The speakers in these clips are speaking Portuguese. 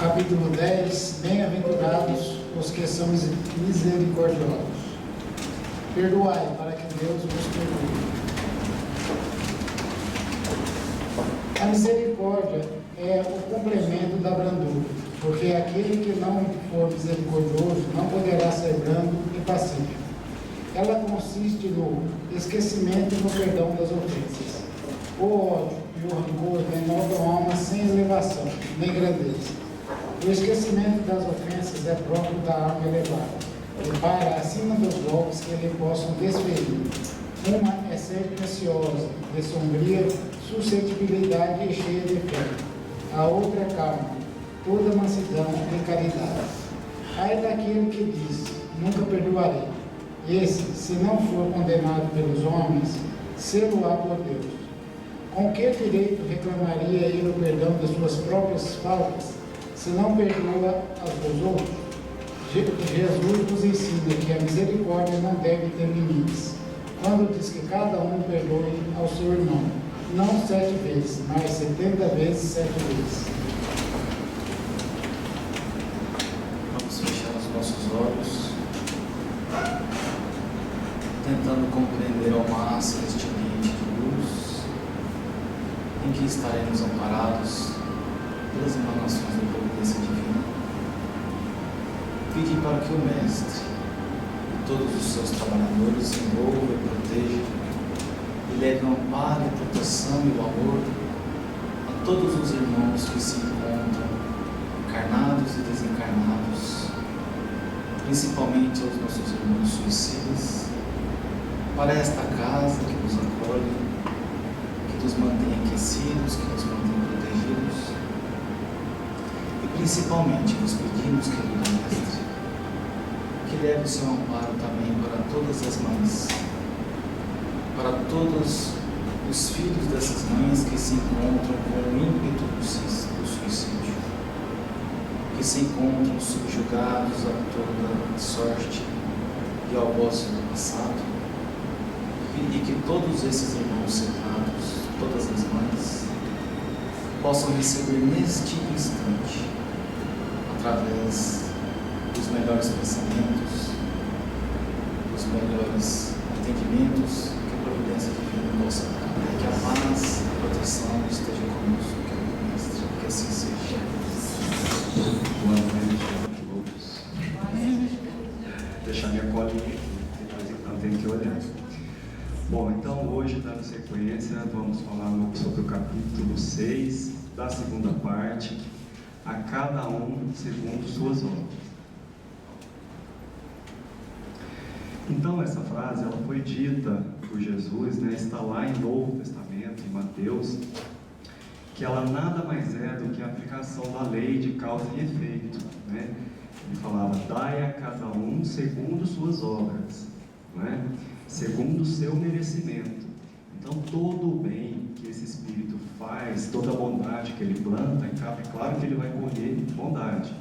Capítulo 10. Bem-aventurados os que são misericordiosos. Perdoai, para que Deus vos perdoe. A misericórdia é o complemento da brandura, porque aquele que não for misericordioso não poderá ser brando e pacífico. Ela consiste no esquecimento e no perdão das ofensas. O ódio e o rancor denotam alma sem elevação, nem grandeza. O esquecimento das ofensas é próprio da alma elevada, e para acima dos golpes que lhe possam desferir. Uma é ser preciosa, de sombria suscetibilidade e cheia de fé. A outra é calma, toda mansidão e caridade. Ai daquele que diz, nunca perdoarei. Esse, se não for condenado pelos homens, sê-lo-á por Deus. Com que direito reclamaria ele o perdão das suas próprias faltas, se não perdoa as dos outros? Jesus nos ensina que a misericórdia não deve ter limites, quando diz que cada um perdoe ao seu irmão, não 7 vezes, mas 70 vezes 7 vezes. Vamos fechar os nossos olhos, tentando compreender ao máximo este ambiente de luz, em que estaremos amparados pelas emanações da providência divina. Pedir para que o Mestre e todos os seus trabalhadores envolvam e protejam e leve o amparo, a proteção e o amor a todos os irmãos que se encontram encarnados e desencarnados, principalmente aos nossos irmãos suicidas, para esta casa que nos acolhe, que nos mantém aquecidos, que nos mantém protegidos. E principalmente nos pedimos, querido Mestre, que leve o seu amparo também para todas as mães, para todos os filhos dessas mães que se encontram com o ímpeto do suicídio, que se encontram subjugados a toda sorte e ao gozo do passado, e que todos esses irmãos separados, todas as mães, possam receber neste instante, através dos melhores pensamentos, dos melhores entendimentos, que a providência divina possa dar, que a paz, a proteção esteja conosco, querido Mestre, que assim seja. Boa noite a todos. Deixar minha colinha, de vez em quando tem que olhar. Bom, então hoje, dando sequência, vamos falar sobre o capítulo 6, da segunda parte, a cada um segundo suas obras. Então, essa frase ela foi dita por Jesus, está lá em Novo Testamento, em Mateus, que ela nada mais é do que a aplicação da lei de causa e efeito. Ele falava, dai a cada um segundo suas obras, segundo o seu merecimento. Então, todo o bem que esse Espírito faz, toda a bondade que ele planta, é claro que ele vai colher bondade.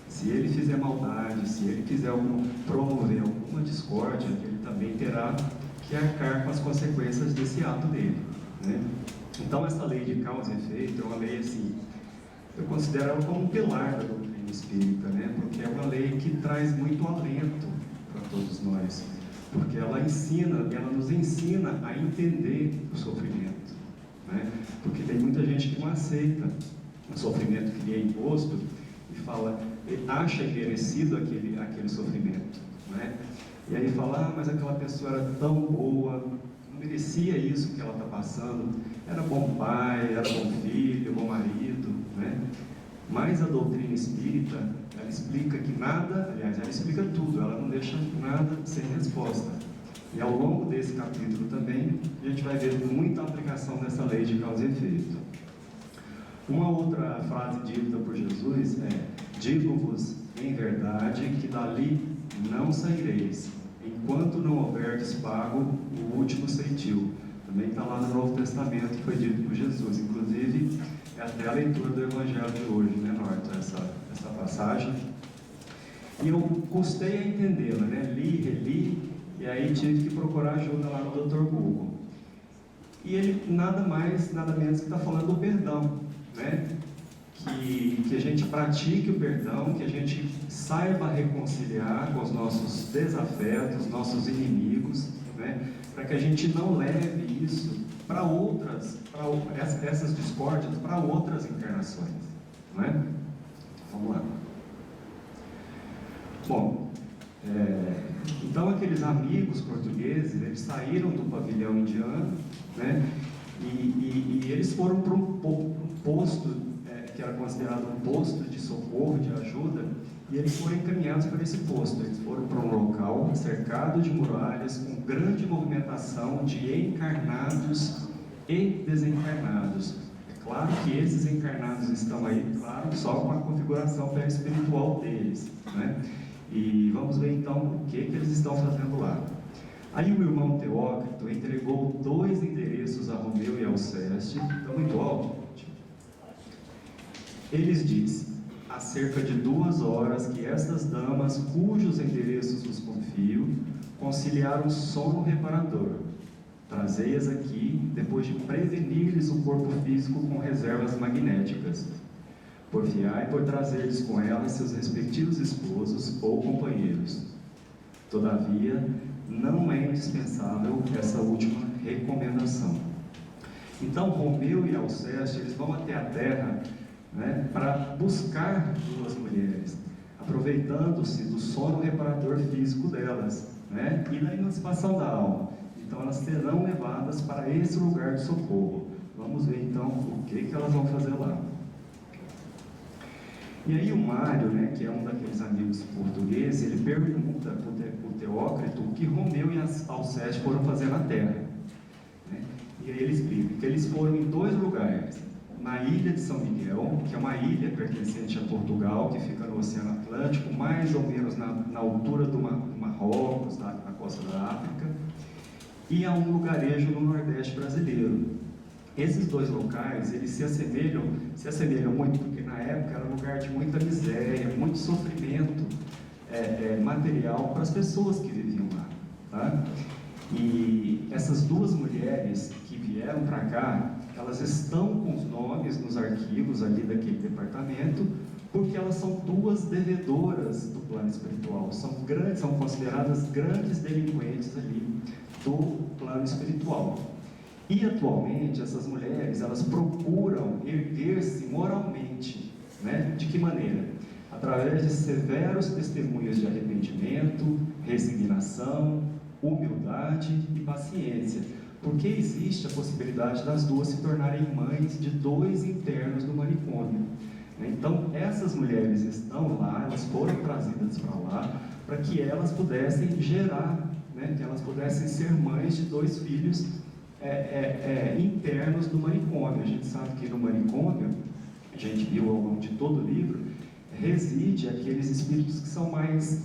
Se ele fizer maldade, se ele quiser promover alguma discórdia, ele também terá que arcar com as consequências desse ato dele. Então, essa lei de causa e efeito é uma lei assim, eu considero ela como um pilar da doutrina espírita, porque é uma lei que traz muito alento para todos nós, porque ela nos ensina a entender o sofrimento, porque tem muita gente que não aceita o sofrimento que lhe é imposto e fala, acha merecido aquele sofrimento, e aí fala, mas aquela pessoa era tão boa, não merecia isso que ela está passando, era bom pai, era bom filho, bom marido, Mas a doutrina espírita, ela explica que nada, aliás, ela explica tudo, ela não deixa nada sem resposta. E ao longo desse capítulo também, a gente vai ver muita aplicação dessa lei de causa e efeito. Uma outra frase dita por Jesus é, digo-vos em verdade que dali não saireis, enquanto não houverdes pago o último ceitil. Também está lá no Novo Testamento, que foi dito por Jesus. Inclusive, é até a leitura do Evangelho de hoje, Norton, essa passagem. E eu custei a entendê-la, li, reli, e aí tive que procurar ajuda lá no Dr. Google. E ele nada mais, nada menos que está falando do perdão, que a gente pratique o perdão, que a gente saiba reconciliar com os nossos desafetos, nossos inimigos, né? Para que a gente não leve isso para essas discórdias, para outras encarnações, não é? Vamos lá. Bom, então aqueles amigos portugueses, eles saíram do pavilhão indiano, né? E eles foram para um posto, que era considerado um posto de socorro, de ajuda, e eles foram encaminhados para esse posto. Eles foram para um local cercado de muralhas, com grande movimentação de encarnados e desencarnados. É claro que esses encarnados estão aí, claro, só com a configuração perispiritual deles, né? E vamos ver então o que eles estão fazendo lá. Aí o irmão Teócrito entregou 2 endereços a Romeu e Alceste. Está muito alto, gente. Eles dizem: há cerca de 2 horas que estas damas, cujos endereços vos confio, conciliaram sono reparador. Trazei-as aqui, depois de prevenir-lhes o corpo físico com reservas magnéticas. Porfiai por trazer-lhes com elas seus respectivos esposos ou companheiros. Todavia, não é indispensável essa última recomendação. Então, Romeu e Alceste, eles vão até a terra, né, para buscar 2 mulheres, aproveitando-se do sono reparador físico delas, né, e da emancipação da alma. Então, elas serão levadas para esse lugar de socorro. Vamos ver então o que elas vão fazer lá. E aí o Mário, né, que é um daqueles amigos portugueses, ele pergunta para o Teócrito o que Romeu e Alceste foram fazer na Terra, né? E aí ele explica que eles foram em 2 lugares. Na ilha de São Miguel, que é uma ilha pertencente a Portugal, que fica no Oceano Atlântico, mais ou menos na altura do Marrocos, na costa da África, e a um lugarejo no Nordeste brasileiro. Esses 2 locais, eles se assemelham muito, porque na época era um lugar de muita miséria, muito sofrimento material para as pessoas que viviam lá, tá? E essas 2 mulheres que vieram para cá, elas estão com os nomes nos arquivos ali daquele departamento, porque elas são 2 devedoras do plano espiritual, são consideradas grandes delinquentes ali do plano espiritual. E atualmente essas mulheres, elas procuram erguer-se moralmente, né? De que maneira? Através de severos testemunhos de arrependimento, resignação, humildade e paciência, porque existe a possibilidade das 2 se tornarem mães de 2 internos do manicômio. Então essas mulheres estão lá, elas foram trazidas para lá, para que elas pudessem gerar, né? Que elas pudessem ser mães de 2 filhos internos do manicômio. A gente sabe que no manicômio, a gente viu ao longo de todo o livro, reside aqueles espíritos que são mais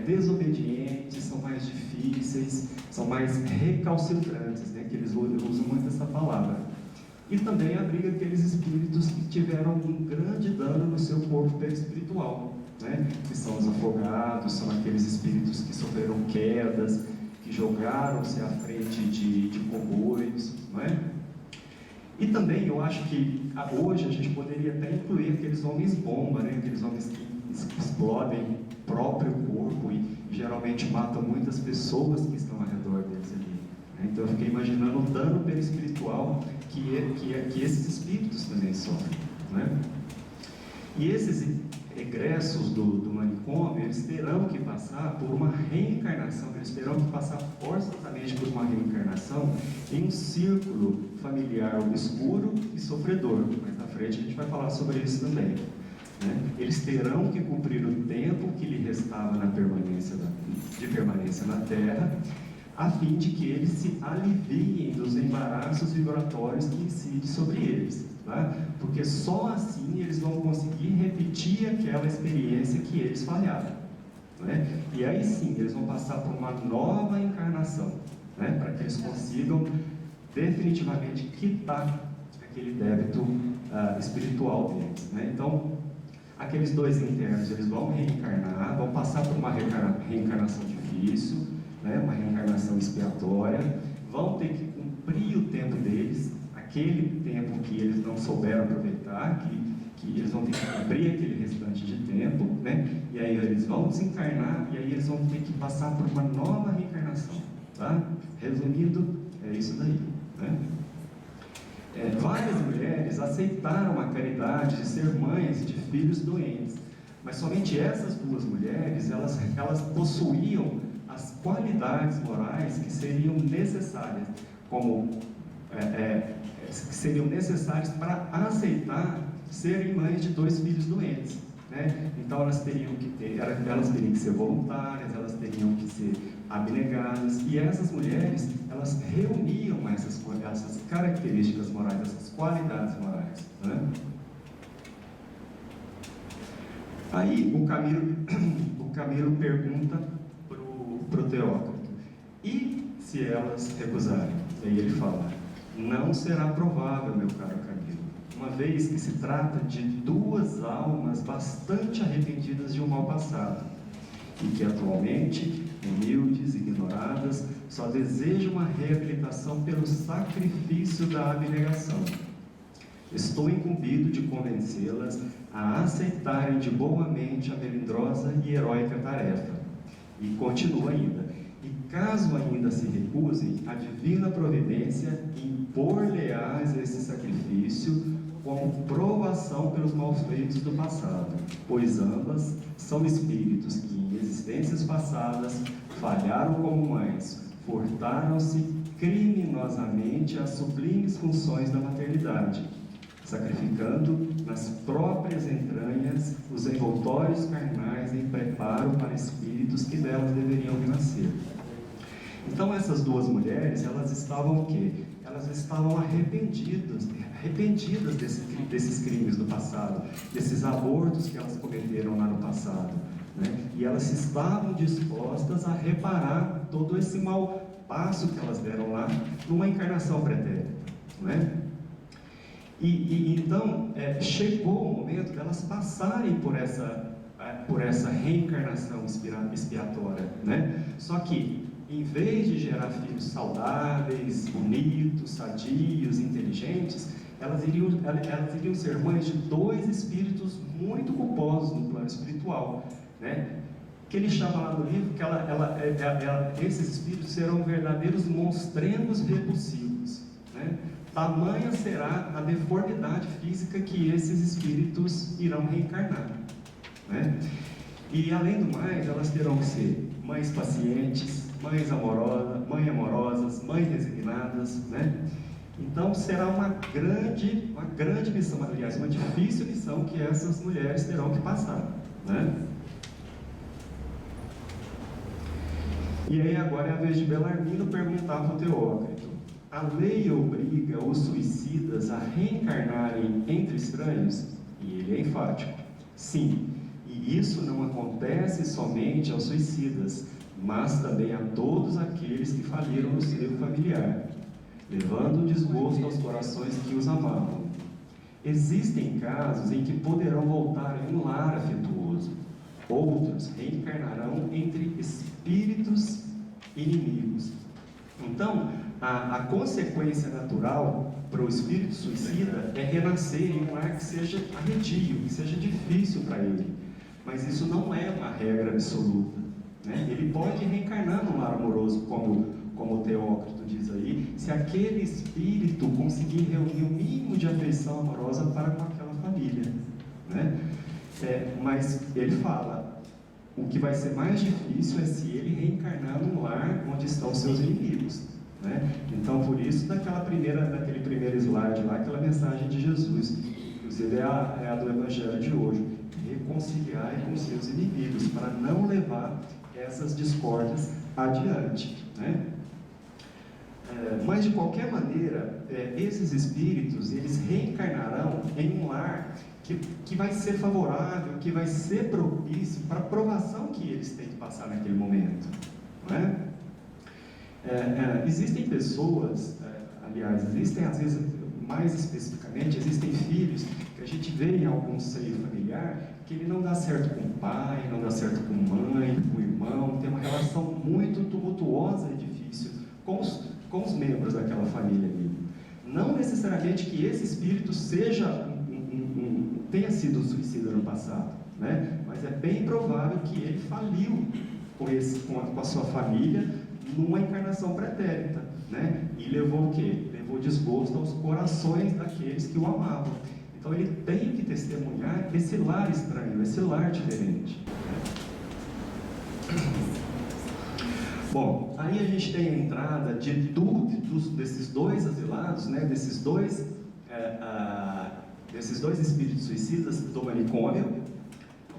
desobedientes, são mais difíceis, são mais recalcitrantes, né? Que eles usam muito essa palavra. E também abriga aqueles espíritos que tiveram um grande dano no seu corpo perispiritual, né? Que são os afogados, são aqueles espíritos que sofreram quedas, que jogaram-se à frente de comboios, não é? E também eu acho que hoje a gente poderia até incluir aqueles homens bomba, né? Aqueles homens que explodem o próprio corpo e geralmente matam muitas pessoas que estão ao redor deles ali, né? Então eu fiquei imaginando o dano perispiritual que esses espíritos também sofrem, né? E esses egressos do manicômio, eles terão que passar por uma reencarnação, eles terão que passar forçosamente por uma reencarnação em um círculo familiar obscuro e sofredor. Mais na frente a gente vai falar sobre isso também, né? Eles terão que cumprir o tempo que lhe restava de permanência na Terra, a fim de que eles se aliviem dos embaraços vibratórios que incidem sobre eles, tá? Porque só assim eles vão conseguir repetir aquela experiência que eles falharam, né? E aí sim, eles vão passar por uma nova encarnação, né? Para que eles consigam definitivamente quitar aquele débito espiritual deles, né? Então, aqueles 2 internos, eles vão reencarnar, vão passar por uma reencarnação difícil, né? Uma reencarnação expiatória, vão ter que cumprir o tempo deles, aquele tempo que eles não souberam aproveitar, que que eles vão ter que cumprir aquele restante de tempo, né? E aí eles vão desencarnar, e aí eles vão ter que passar por uma nova reencarnação, tá? Resumindo, é isso daí, né? Várias mulheres aceitaram a caridade de ser mães de filhos doentes, mas somente essas duas mulheres, elas possuíam as qualidades morais que seriam necessárias, que seriam necessárias para aceitar serem mães de 2 filhos doentes, né? Então elas teriam que ser voluntárias, elas teriam que ser abnegadas, e essas mulheres, elas reuniam essas características morais, essas qualidades morais, né? Aí o Camilo pergunta para o Teócrito: e se elas recusarem? E aí ele fala: não será provável, meu caro Camilo, uma vez que se trata de 2 almas bastante arrependidas de um mal passado, e que atualmente, humildes, ignoradas, só desejam uma reabilitação pelo sacrifício da abnegação. Estou incumbido de convencê-las a aceitarem de boa mente a melindrosa e heróica tarefa. E continua ainda: e caso ainda se recusem, a divina providência impor-lhe-ás esse sacrifício como provação pelos malfeitos do passado, pois ambas são espíritos que em existências passadas falharam como mães, furtaram-se criminosamente às sublimes funções da maternidade, sacrificando nas próprias entranhas os envoltórios carnais em preparo para espíritos que delas deveriam renascer. Então essas 2 mulheres, elas estavam o quê? Elas estavam arrependidas desses crimes do passado, desses abortos que elas cometeram lá no passado, né? E elas estavam dispostas a reparar todo esse mau passo que elas deram lá numa encarnação pretérita, né? Então chegou o momento delas passarem por essa reencarnação expiatória, né? Só que, em vez de gerar filhos saudáveis, bonitos, sadios, inteligentes, elas iriam ser mães de 2 espíritos muito culposos no plano espiritual, né? Que ele chama lá no livro que esses espíritos serão verdadeiros monstrengos repulsivos, né? Tamanha será a deformidade física que esses espíritos irão reencarnar, né? E além do mais, elas terão que ser mães pacientes, mães amorosas, mães resignadas, né? Então será uma grande missão, aliás, uma difícil missão que essas mulheres terão que passar, né? E aí agora é a vez de Belarmino perguntar para o Teócrito: a lei obriga os suicidas a reencarnarem entre estranhos? E ele é enfático: sim, e isso não acontece somente aos suicidas, mas também a todos aqueles que faliram no seio familiar, levando desgosto aos corações que os amavam. Existem casos em que poderão voltar em um lar afetuoso, outros reencarnarão entre espíritos inimigos. Então, a consequência natural para o espírito suicida é renascer em um lar que seja arredio, que seja difícil para ele. Mas isso não é uma regra absoluta, né? Ele pode reencarnar num lar amoroso, como o Teócrito diz aí, se aquele espírito conseguir reunir o mínimo de afeição amorosa para com aquela família, né? Mas ele fala: o que vai ser mais difícil é se ele reencarnar num lar onde estão seus inimigos, né? Então, por isso, naquele primeiro slide lá, aquela mensagem de Jesus, inclusive é a do Evangelho de hoje: reconciliar com seus inimigos, para não levar essas discórdias adiante, né? Mas de qualquer maneira, esses espíritos, eles reencarnarão em um lar que vai ser favorável, que vai ser propício para a provação que eles têm que passar naquele momento, não é? Existem pessoas, aliás, existem às vezes, mais especificamente, existem filhos que a gente vê em algum seio familiar que ele não dá certo com o pai, não dá certo com a mãe, com o irmão, tem uma relação muito tumultuosa e difícil com os membros daquela família ali. Não necessariamente que esse espírito seja tenha sido suicida no passado, né? Mas é bem provável que ele faliu com a sua família numa encarnação pretérita, né? E levou o quê? Levou desgosto aos corações daqueles que o amavam. Então ele tem que testemunhar esse lar estranho, esse lar diferente. Bom, aí a gente tem a entrada desses dois asilados, né? Desses dois espíritos suicidas do manicômio.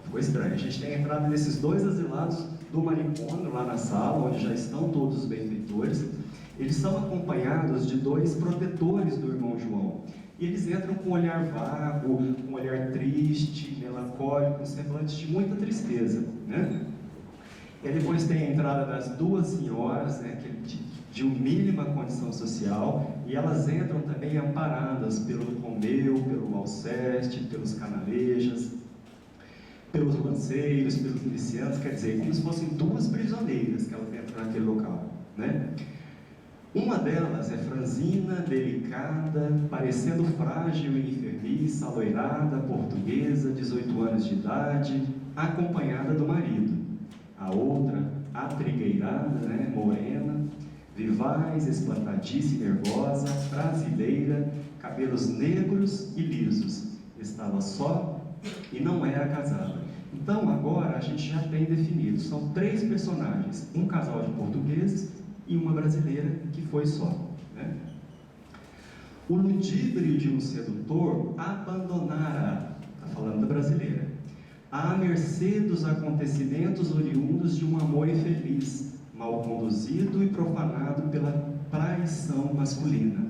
Ficou estranho. A gente tem a entrada desses dois asilados do manicômio lá na sala, onde já estão todos os benfeitores. Eles são acompanhados de dois protetores do irmão João. E eles entram com um olhar vago, um olhar triste, melancólico, um semblante de muita tristeza, né? E depois tem a entrada das duas senhoras, né, de mínima condição social, e elas entram também amparadas pelo Romeu, pelo Alceste, pelos Canalejas, pelos romanceiros, pelos milicianos, quer dizer, como se fossem duas prisioneiras que elas entram naquele local, né? Uma delas é franzina, delicada, parecendo frágil e enfermiça, aloirada, portuguesa, 18 anos de idade, acompanhada do marido. A outra, atrigueirada, né, morena, vivaz, espantadiça e nervosa, brasileira, cabelos negros e lisos. Estava só e não era casada. Então agora a gente já tem definido, são 3 personagens, um casal de portugueses e uma brasileira que foi só, né? O ludíbrio de um sedutor abandonara, está falando da brasileira, à mercê dos acontecimentos oriundos de um amor infeliz, mal conduzido e profanado pela traição masculina.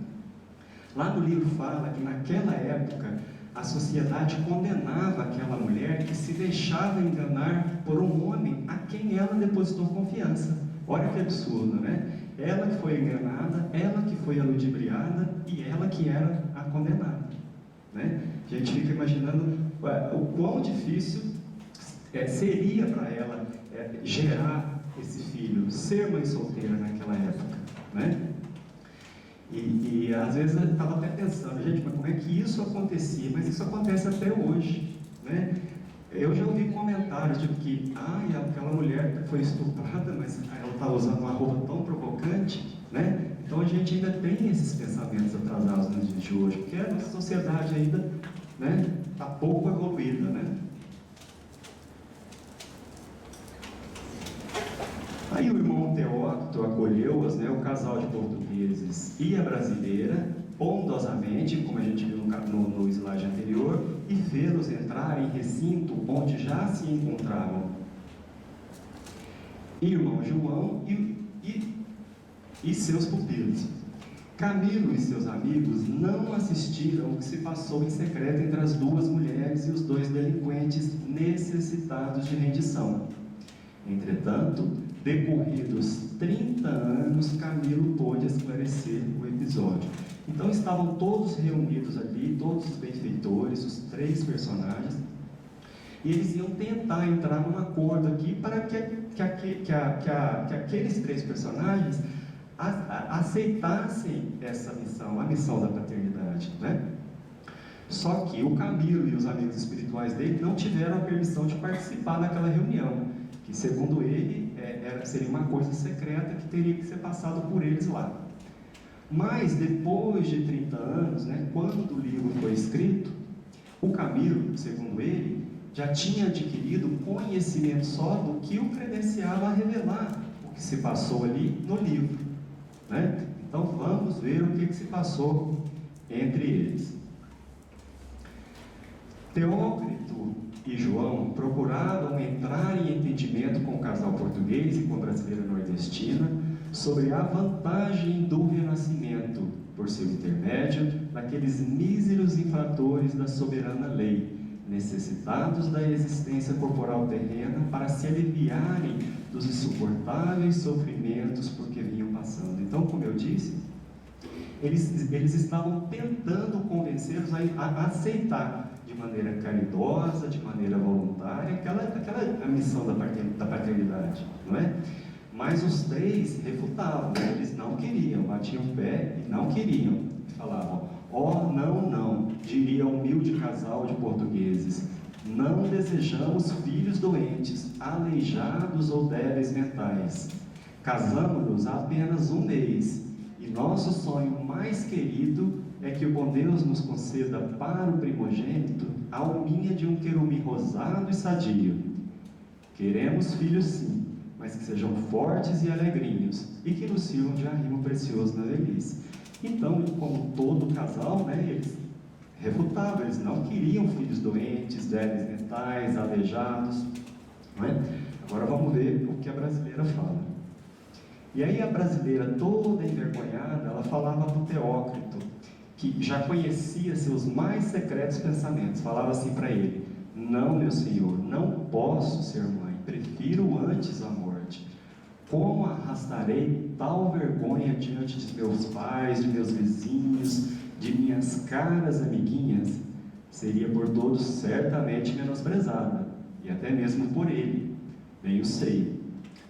Lá no livro fala que naquela época a sociedade condenava aquela mulher que se deixava enganar por um homem a quem ela depositou confiança. Olha que absurdo, né? Ela que foi enganada, ela que foi a ludibriada e ela que era a condenada, né? A gente fica imaginando o quão difícil seria para ela gerar esse filho, ser mãe solteira naquela época, né? E às vezes eu estava até pensando, gente, mas como é que isso acontecia? Mas isso acontece até hoje, né? Eu já ouvi comentários tipo que, aquela mulher foi estuprada, mas ela está usando uma roupa tão provocante, né? Então a gente ainda tem esses pensamentos atrasados nos dias de hoje, porque a nossa sociedade ainda, né, está pouco evoluída, né? Aí o irmão Teócrito acolheu-as, né, o casal de portugueses e a brasileira, bondosamente, como a gente viu no slide anterior, e fê-los entrar em recinto onde já se encontravam irmão João e seus pupilos. Camilo e seus amigos não assistiram o que se passou em secreto entre as duas mulheres e os dois delinquentes necessitados de rendição. Entretanto, decorridos 30 anos, Camilo pôde esclarecer o episódio. Então estavam todos reunidos ali, todos os benfeitores, os 3 personagens, e eles iam tentar entrar num acordo aqui para que aqueles 3 personagens aceitassem essa missão, a missão da paternidade, né? Só que o Camilo e os amigos espirituais dele não tiveram a permissão de participar daquela reunião, que segundo ele seria uma coisa secreta que teria que ser passado por eles lá. Mas depois de 30 anos, né, quando o livro foi escrito, o Camilo, segundo ele, já tinha adquirido conhecimento só do que o credenciava a revelar o que se passou ali no livro, né? Então vamos ver o que se passou entre eles. Teócrito e João procuravam entrar em entendimento com o casal português e com a brasileira nordestina sobre a vantagem do renascimento, por seu intermédio, daqueles míseros infratores da soberana lei, necessitados da existência corporal terrena para se aliviarem dos insuportáveis sofrimentos por que vinham passando. Então, como eu disse, eles estavam tentando convencê-los a aceitar de maneira caridosa, de maneira voluntária, aquela missão da paternidade, não é? Mas os 3 refutavam, né? Eles não queriam, batiam o pé e não queriam. Falavam, não, diria um humilde casal de portugueses: não desejamos filhos doentes, aleijados ou débeis mentais. Casamos-nos há apenas um mês, e nosso sonho mais querido é que o bom Deus nos conceda para o primogênito a alminha de um querubim rosado e sadio. Queremos filhos sim, mas que sejam fortes e alegrinhos, e que nos sirvam de arrimo precioso na velhice. Então, como todo casal, né, eles refutavam, eles não queriam filhos doentes, débeis mentais, aleijados, não é? Agora vamos ver o que a brasileira fala. E aí a brasileira, toda envergonhada, ela falava para o Teócrito, que já conhecia seus mais secretos pensamentos, falava assim para ele: não, meu senhor, não posso ser mãe, prefiro antes a morte. Como arrastarei tal vergonha diante de meus pais, de meus vizinhos, de minhas caras amiguinhas? Seria por todos certamente menosprezada, e até mesmo por ele, bem o sei.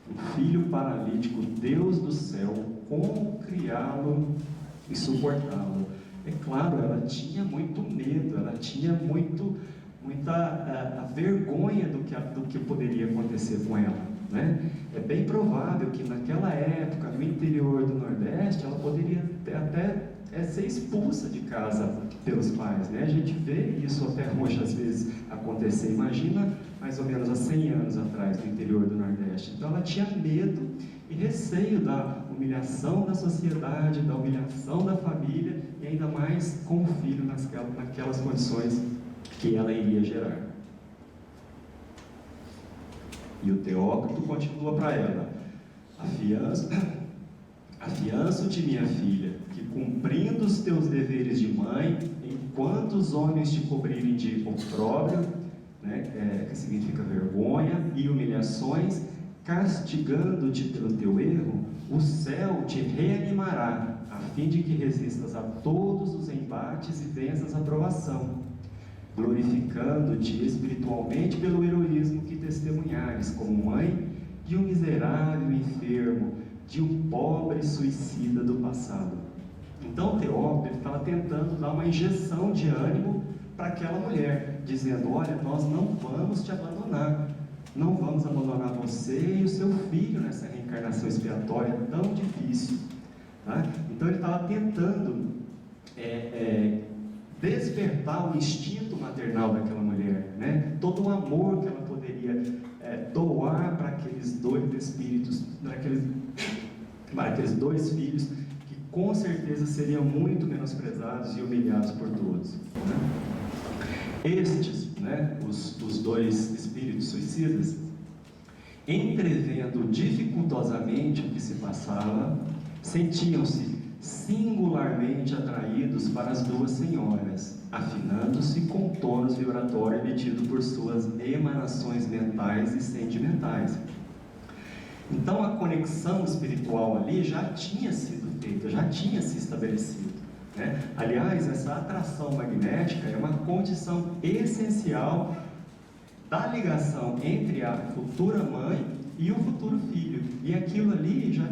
Um filho paralítico, Deus do céu, como criá-lo e suportá-lo? É claro, ela tinha muito medo, ela tinha muita a vergonha do que poderia acontecer com ela, né? É bem provável que naquela época, no interior do Nordeste, ela poderia até ser expulsa de casa pelos pais, né? A gente vê isso até hoje às vezes acontecer. Imagina mais ou menos há 100 anos atrás no interior do Nordeste. Então ela tinha medo e receio da humilhação da sociedade, da humilhação da família, e ainda mais com o filho naquelas condições que ela iria gerar. E o Teócrito continua para ela: afianço-te, minha filha, que cumprindo os teus deveres de mãe, enquanto os homens te cobrirem de opróbrio, né, que significa vergonha e humilhações, castigando-te pelo teu erro, o céu te reanimará, a fim de que resistas a todos os embates e venças a provação, glorificando-te espiritualmente pelo heroísmo que testemunhares como mãe de um miserável enfermo, de um pobre suicida do passado. Então Teócrito estava tentando dar uma injeção de ânimo para aquela mulher, dizendo: olha, nós não vamos te abandonar, não vamos abandonar você e o seu filho nessa reencarnação expiatória tão difícil, tá? Então ele estava tentando despertar o instinto maternal daquela mulher, né? Todo o amor que ela poderia doar para aqueles dois espíritos, para aqueles dois filhos que com certeza seriam muito menosprezados e humilhados por todos, né? Estes, né, os dois espíritos suicidas, entrevendo dificultosamente o que se passava, sentiam-se singularmente atraídos para as duas senhoras, afinando-se com tônus vibratório emitido por suas emanações mentais e sentimentais. Então a conexão espiritual ali já tinha sido feita, já tinha se estabelecido, né? Aliás, essa atração magnética é uma condição essencial da ligação entre a futura mãe e o futuro filho, e aquilo ali já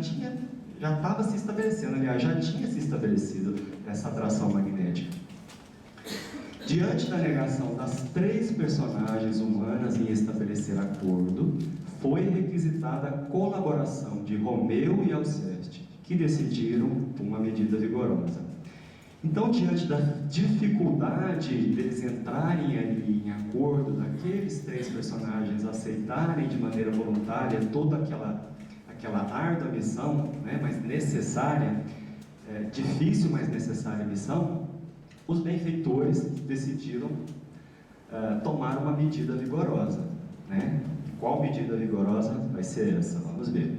estava se estabelecendo, aliás, já tinha se estabelecido essa atração magnética. Diante da negação das três personagens humanas em estabelecer acordo, foi requisitada a colaboração de Romeu e Alceste, que decidiram por uma medida vigorosa. Então, diante da dificuldade deles entrarem ali em acordo, daqueles três personagens aceitarem de maneira voluntária toda aquela árdua missão, né, mas necessária, difícil, mas necessária missão, os benfeitores decidiram tomar uma medida vigorosa, né? Qual medida vigorosa vai ser essa? Vamos ver.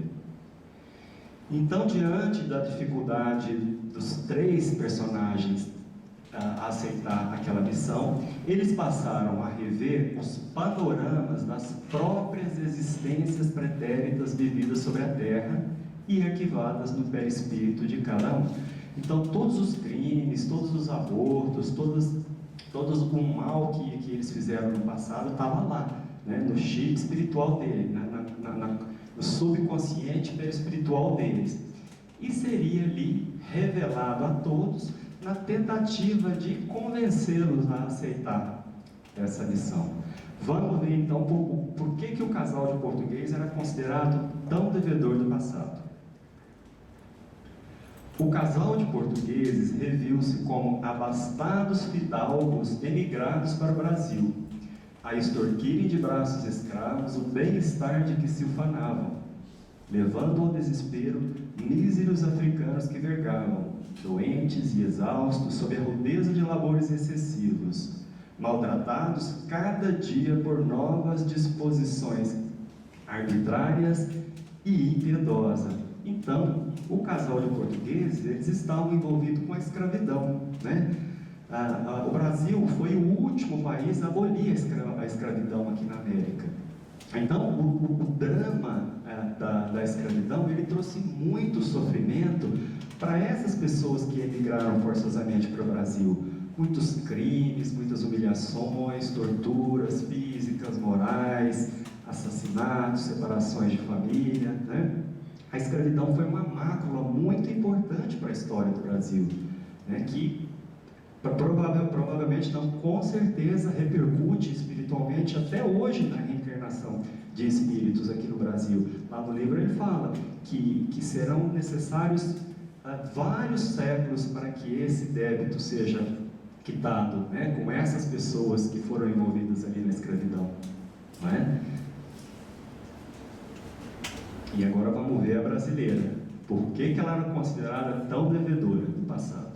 Então, diante da dificuldade dos três personagens a aceitar aquela missão, eles passaram a rever os panoramas das próprias existências pretéritas vividas sobre a Terra e arquivadas no perispírito de cada um. Então, todos os crimes, todos os abortos, todos o mal que eles fizeram no passado estava lá, né, no chip espiritual dele, no subconsciente perispiritual deles. E seria ali revelado a todos na tentativa de convencê-los a aceitar essa missão. Vamos ver então por que o casal de português era considerado tão devedor do passado. O casal de portugueses reviu-se como abastados fidalgos emigrados para o Brasil, a extorquirem de braços escravos o bem-estar de que se ufanavam, levando ao desespero míseros africanos que vergavam, doentes e exaustos sob a rudeza de labores excessivos, maltratados cada dia por novas disposições arbitrárias e impiedosas. Então, o casal de portugueses, eles estavam envolvidos com a escravidão, né? O Brasil foi o último país a abolir a escravidão aqui na América. Então, o drama da escravidão, ele trouxe muito sofrimento para essas pessoas que emigraram forçosamente para o Brasil. Muitos crimes, muitas humilhações, torturas físicas, morais, assassinatos, separações de família, né? A escravidão foi uma mácula muito importante para a história do Brasil, né? Que provavelmente, não, com certeza repercute espiritualmente até hoje na reencarnação de espíritos aqui no Brasil. Lá no livro ele fala que serão necessários vários séculos para que esse débito seja quitado, né, com essas pessoas que foram envolvidas ali na escravidão, não é? E agora vamos ver a brasileira. Por que ela era considerada tão devedora do passado?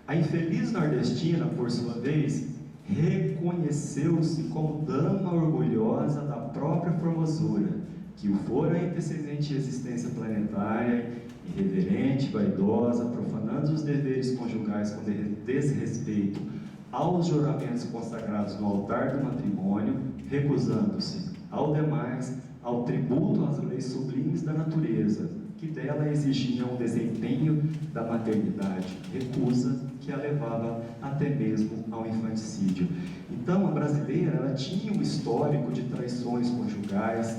A infeliz nordestina, por sua vez, reconheceu-se como dama orgulhosa da própria formosura, que o fora antecedente de existência planetária, irreverente, vaidosa, profanando os deveres conjugais com desrespeito aos juramentos consagrados no altar do matrimônio, recusando-se, ao demais, ao tributo às leis sublimes da natureza, que dela exigiam o desempenho da maternidade, recusa que a levava até mesmo ao infanticídio. Então, a brasileira, ela tinha um histórico de traições conjugais,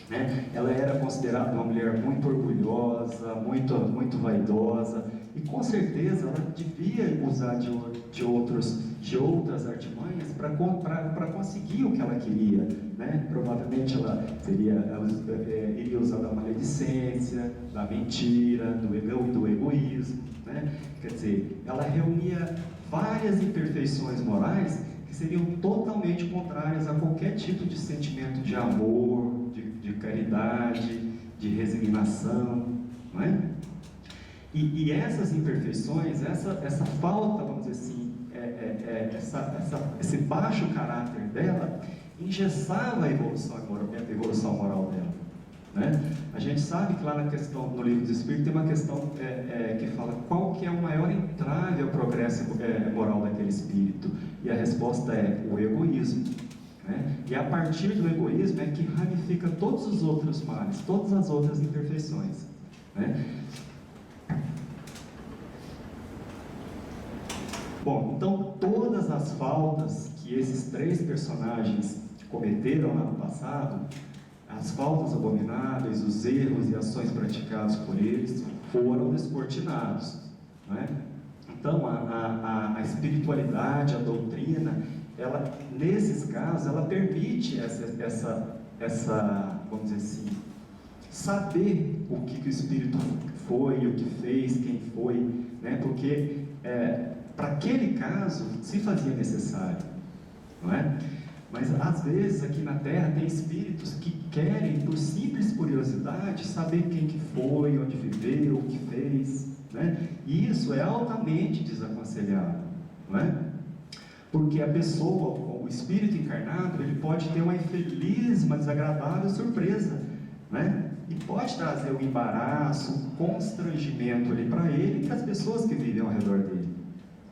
né? Ela era considerada uma mulher muito orgulhosa, muito vaidosa, e com certeza ela devia usar de outras artimanhas para conseguir o que ela queria, né? Provavelmente ela iria usar da maledicência, da mentira, do egoísmo, né? Quer dizer, ela reunia várias imperfeições morais que seriam totalmente contrárias a qualquer tipo de sentimento de amor, de caridade, de resignação, não é? E essas imperfeições, essa falta, vamos dizer assim, esse baixo caráter dela, engessava a evolução moral dela, né? A gente sabe que lá no Livro dos Espíritos tem uma questão que fala qual que é o maior entrave ao progresso moral daquele espírito, e a resposta é o egoísmo, né? E a partir do egoísmo é que ramifica todos os outros males, todas as outras imperfeições, né? Bom, então todas as faltas que esses três personagens cometeram lá no passado, as faltas abomináveis, os erros e ações praticados por eles, foram descortinados, né? Então a espiritualidade, a doutrina, ela, nesses casos, ela permite essa, vamos dizer assim, saber o que o espírito foi, o que fez, quem foi, né? Porque para aquele caso se fazia necessário, não é? Mas às vezes aqui na Terra tem espíritos que querem, por simples curiosidade, saber quem que foi, onde viveu, o que fez, né? E isso é altamente desaconselhável, não é? Porque a pessoa, o espírito encarnado, ele pode ter uma infeliz, uma desagradável surpresa, né? E pode trazer um embaraço, um constrangimento ali para ele e para as pessoas que vivem ao redor dele,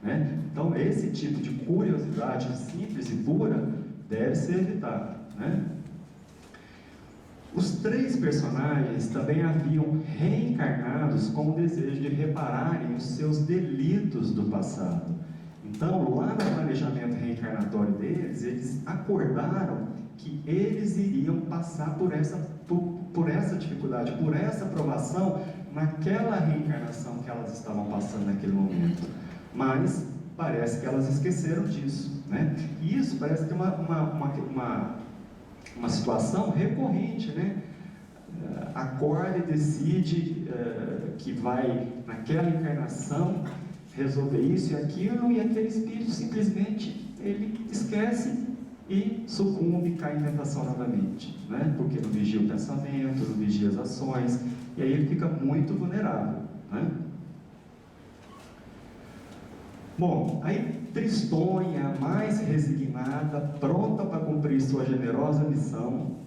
né? Então esse tipo de curiosidade simples e pura deve ser evitado, né? Os três personagens também haviam reencarnados com o desejo de repararem os seus delitos do passado. Então, lá no planejamento reencarnatório deles, eles acordaram que eles iriam passar por essa dificuldade, por essa provação naquela reencarnação que elas estavam passando naquele momento. mas parece que elas esqueceram disso, né? E isso parece que é uma situação recorrente, né? Acorda e decide que vai, naquela encarnação, resolver isso e aquilo, e aquele espírito simplesmente ele esquece e sucumbe e cai em tentação novamente, né? Porque não vigia o pensamento, não vigia as ações, e aí ele fica muito vulnerável, né? Bom, aí tristonha, mais resignada, pronta para cumprir sua generosa missão,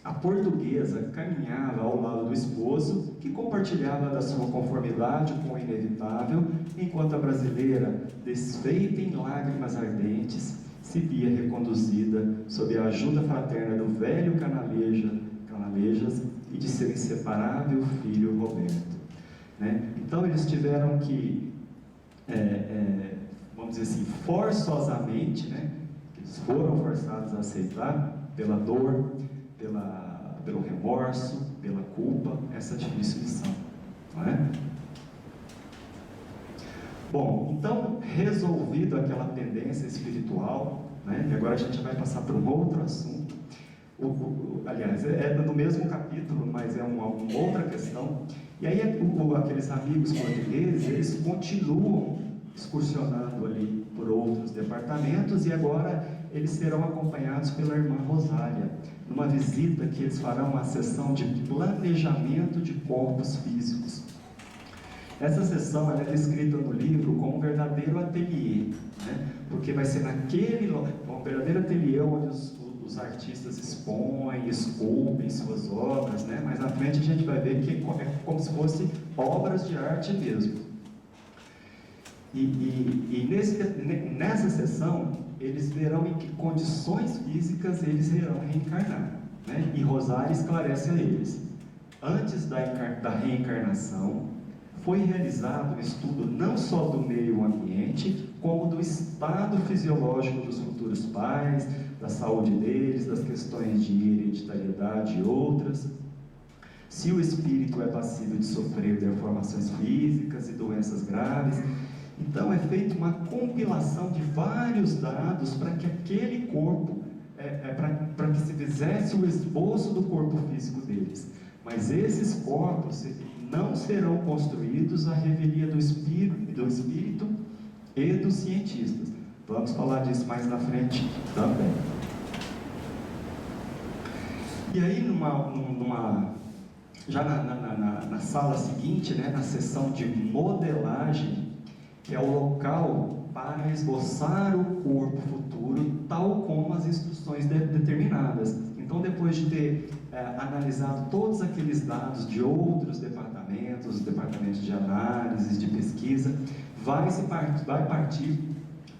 a portuguesa caminhava ao lado do esposo, que compartilhava da sua conformidade com o inevitável, enquanto a brasileira, desfeita em lágrimas ardentes, se via reconduzida sob a ajuda fraterna do velho Canalejas e de seu inseparável filho Roberto, né? Então eles tiveram que, vamos dizer assim, forçosamente, né? Eles foram forçados a aceitar pela dor, pelo remorso, pela culpa, essa difícil missão, não é? Bom, então, resolvido aquela pendência espiritual, né? E agora a gente vai passar para um outro assunto. Aliás, é no mesmo capítulo, mas é uma outra questão. E aí, aqueles amigos portugueses, eles continuam excursionando ali por outros departamentos, e agora eles serão acompanhados pela irmã Rosália, numa visita que eles farão uma sessão de planejamento de corpos físicos. Essa sessão ela é descrita no livro como um verdadeiro ateliê, né? Porque vai ser um verdadeiro ateliê onde os artistas expõem, esculpem suas obras, né? Mas na frente a gente vai ver que é como se fossem obras de arte mesmo. E nessa sessão, eles verão em que condições físicas eles irão reencarnar, né? E Rosário esclarece a eles. Antes da reencarnação, foi realizado um estudo não só do meio ambiente, como do estado fisiológico dos futuros pais, da saúde deles, das questões de hereditariedade e outras. Se o espírito é passível de sofrer deformações físicas e doenças graves. Então é feita uma compilação de vários dados para que aquele corpo, para que se fizesse o esboço do corpo físico deles. Mas esses corpos não serão construídos à revelia do espírito e dos cientistas. Vamos falar disso mais na frente também. E aí, já na sala seguinte, né, na sessão de modelagem, que é o local para esboçar o corpo futuro, tal como as instruções determinadas. Então, depois de ter analisado todos aqueles dados de outros departamentos, departamentos de análise, de pesquisa, vai partir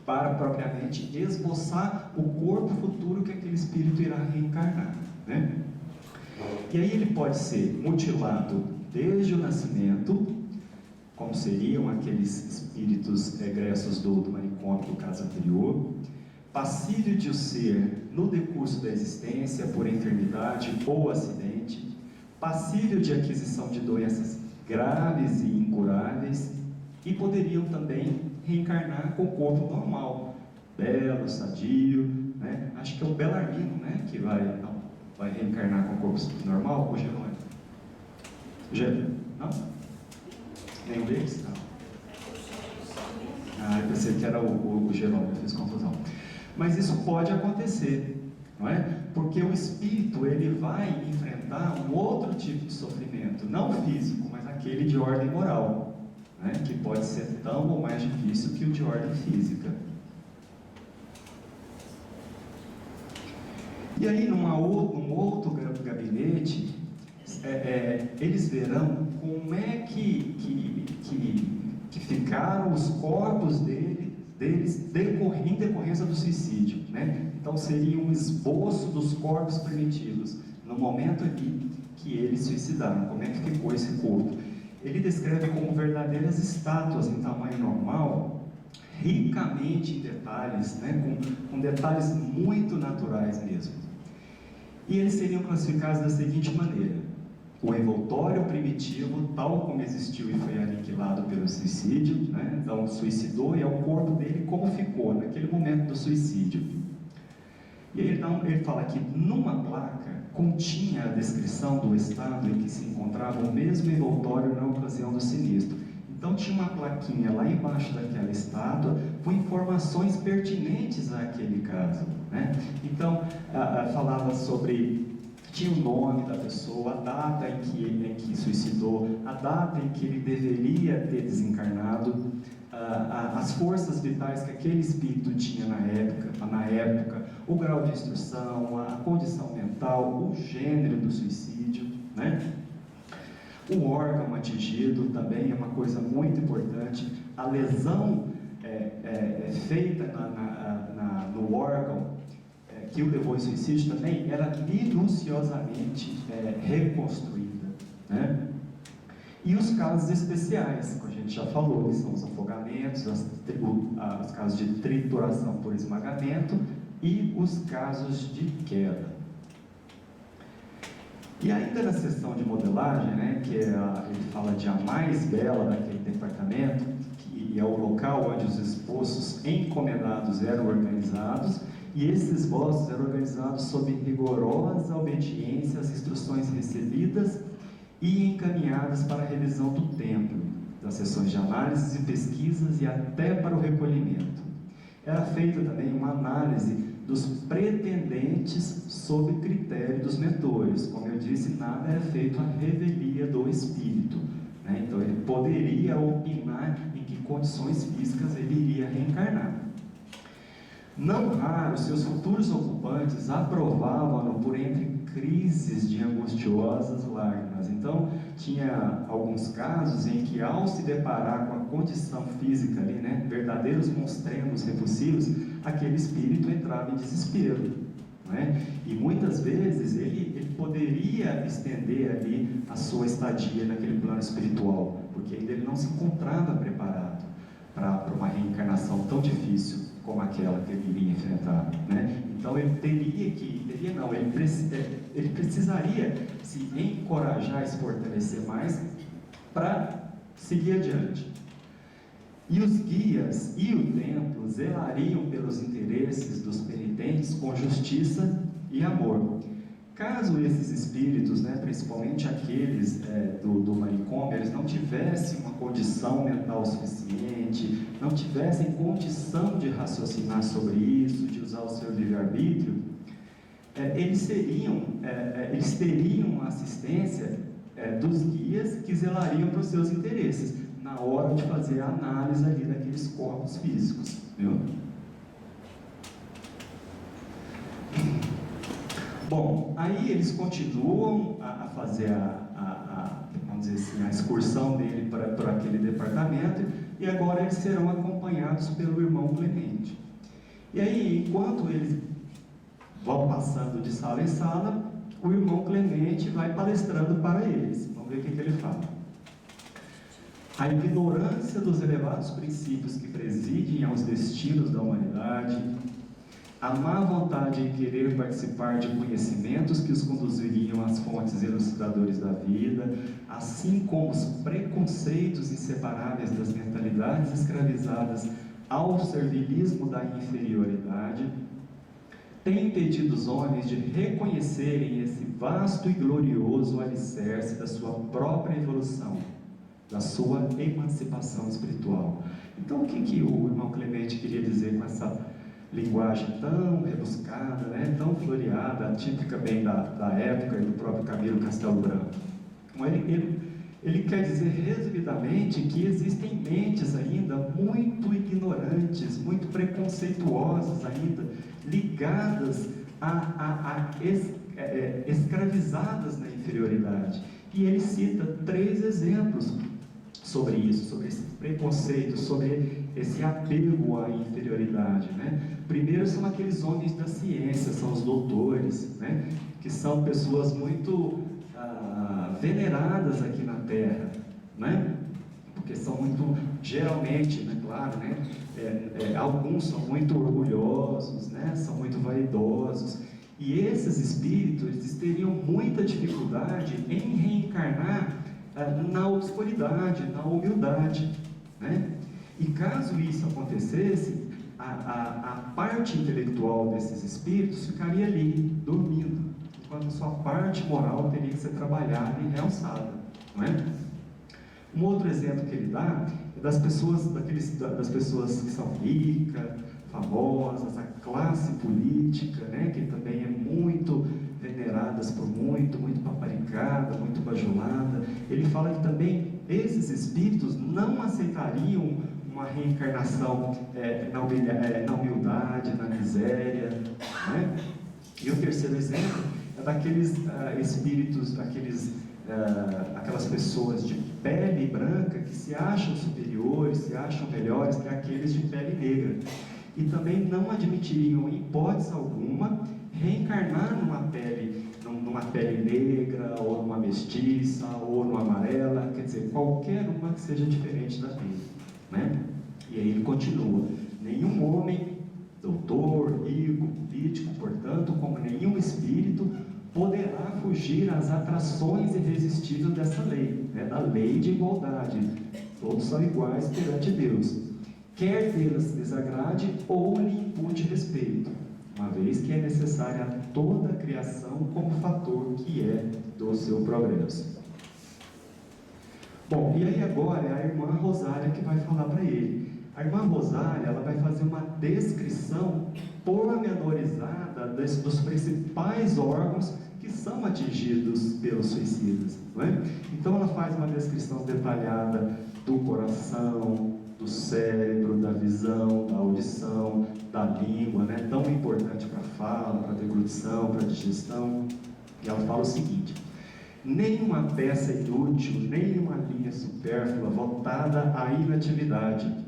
para propriamente esboçar o corpo futuro que aquele espírito irá reencarnar, né? E aí ele pode ser mutilado desde o nascimento, como seriam aqueles espíritos egressos do manicômio do caso anterior, passível de o ser no decurso da existência por enfermidade ou acidente, passível de aquisição de doenças graves e incuráveis, e poderiam também reencarnar com o corpo normal, belo, sadio, né? Acho que é o Belarmino, né, que vai reencarnar com o corpo normal, ou Jerônimo? Não? Nenhum deles? Não. Eu pensei que era o Jerônimo, eu fiz confusão. Mas isso pode acontecer, não é? Porque o espírito, ele vai enfrentar um outro tipo de sofrimento, não físico, mas aquele de ordem moral, né? Que pode ser tão ou mais difícil que o de ordem física. E aí, num outro gabinete, eles verão como é que ficaram os corpos deles em decorrência do suicídio, né? Então seria um esboço dos corpos primitivos no momento ali que eles suicidaram. Como é que ficou esse corpo? Ele descreve como verdadeiras estátuas em tamanho normal, ricamente em detalhes, né? com detalhes muito naturais mesmo. E eles seriam classificados da seguinte maneira: o envoltório primitivo, tal como existiu e foi aniquilado pelo suicídio, né? Então suicidou, e é o corpo dele como ficou naquele momento do suicídio. E aí, então, ele fala que numa placa continha a descrição do estado em que se encontrava o mesmo envoltório na ocasião do sinistro. Então tinha uma plaquinha lá embaixo daquela estátua com informações pertinentes àquele caso, né? Então falava sobre, tinha o nome da pessoa, a data em que suicidou, a data em que ele deveria ter desencarnado, as forças vitais que aquele espírito tinha na época, o grau de instrução, a condição mental, o gênero do suicídio, né? O órgão atingido também é uma coisa muito importante. A lesão feita no órgão que o levou ao suicídio também era minuciosamente reconstruída, né? E os casos especiais, como a gente já falou, que são os afogamentos, os casos de trituração por esmagamento e os casos de queda. E ainda na sessão de modelagem, né, que ele fala de a mais bela daquele departamento, que é o local onde os esboços encomendados eram organizados, e esses esboços eram organizados sob rigorosa obediência às instruções recebidas e encaminhadas para a revisão do templo, das sessões de análises e pesquisas e até para o recolhimento. Era feita também uma análise dos pretendentes sob critério dos mentores. Como eu disse, nada era feito à revelia do espírito, né? Então ele poderia opinar em que condições físicas ele iria reencarnar. Não raro, seus futuros ocupantes aprovavam-no por entre crises de angustiosas lágrimas. Então, tinha alguns casos em que, ao se deparar com a condição física ali, né, verdadeiros monstremos repulsivos, aquele espírito entrava em desespero, né? E muitas vezes ele poderia estender ali a sua estadia naquele plano espiritual, porque ainda ele não se encontrava preparado para uma reencarnação tão difícil como aquela que ele iria enfrentar, né? Então ele ele precisaria se encorajar e se fortalecer mais para seguir adiante. E os guias e o templo zelariam pelos interesses dos penitentes com justiça e amor. Caso esses espíritos, né, principalmente aqueles do manicômio, eles não tivessem uma condição mental suficiente, não tivessem condição de raciocinar sobre isso, de usar o seu livre-arbítrio, eles teriam a assistência dos guias que zelariam para os seus interesses, na hora de fazer a análise ali daqueles corpos físicos, viu? Bom, aí eles continuam a fazer vamos dizer assim, a excursão dele para aquele departamento, e agora eles serão acompanhados pelo irmão Clemente. E aí, enquanto eles vão passando de sala em sala, o irmão Clemente vai palestrando para eles. Vamos ver o que ele fala. A ignorância dos elevados princípios que presidem aos destinos da humanidade, a má vontade em querer participar de conhecimentos que os conduziriam às fontes elucidadores da vida, assim como os preconceitos inseparáveis das mentalidades escravizadas ao servilismo da inferioridade, tem impedido os homens de reconhecerem esse vasto e glorioso alicerce da sua própria evolução, da sua emancipação espiritual. Então, o que o irmão Clemente queria dizer com essa linguagem tão rebuscada, né, tão floreada, típica bem da época e do próprio Camilo Castelo Branco? Ele quer dizer resumidamente que existem mentes ainda muito ignorantes, muito preconceituosas ainda, ligadas escravizadas na inferioridade. E ele cita 3 exemplos sobre isso, sobre esse preconceito, sobre esse apego à inferioridade, né? Primeiro são aqueles homens da ciência, são os doutores, né? Que são pessoas muito veneradas aqui na Terra, né? Porque são muito, geralmente, né, claro, né? Alguns são muito orgulhosos, né? São muito vaidosos, E esses espíritos, eles teriam muita dificuldade em reencarnar na obscuridade, na humildade, né? E caso isso acontecesse, a parte intelectual desses espíritos ficaria ali, dormindo, enquanto a sua parte moral teria que ser trabalhada e realçada, não é? Um outro exemplo que ele dá é das pessoas que são ricas, famosas, a classe política, né, que também é muito veneradas por muito paparicada, muito bajulada. Ele fala que também esses espíritos não aceitariam uma reencarnação na humildade, na miséria, né? E o terceiro exemplo é daqueles espíritos, aquelas pessoas de pele branca que se acham superiores, se acham melhores que aqueles de pele negra. E também não admitiriam, em hipótese alguma, reencarnar numa pele negra, ou numa mestiça, ou numa amarela, quer dizer, qualquer uma que seja diferente da dele, né? E aí ele continua: nenhum homem, doutor, rico, político, portanto, como nenhum espírito, poderá fugir às atrações irresistíveis dessa lei, né, da lei de igualdade. Todos são iguais perante Deus, quer delas desagrade ou lhe impute respeito, uma vez que é necessária a toda a criação como fator que é do seu progresso. Bom, e aí agora é a irmã Rosália que vai falar para ele. A irmã Rosália, ela vai fazer uma descrição pormenorizada dos principais órgãos que são atingidos pelos suicidas, não é? Então ela faz uma descrição detalhada do coração, do cérebro, da visão, da audição, da língua, né? Tão importante para a fala, para a deglutição, para a digestão. E ela fala o seguinte: nenhuma peça inútil, nenhuma linha supérflua voltada à inatividade.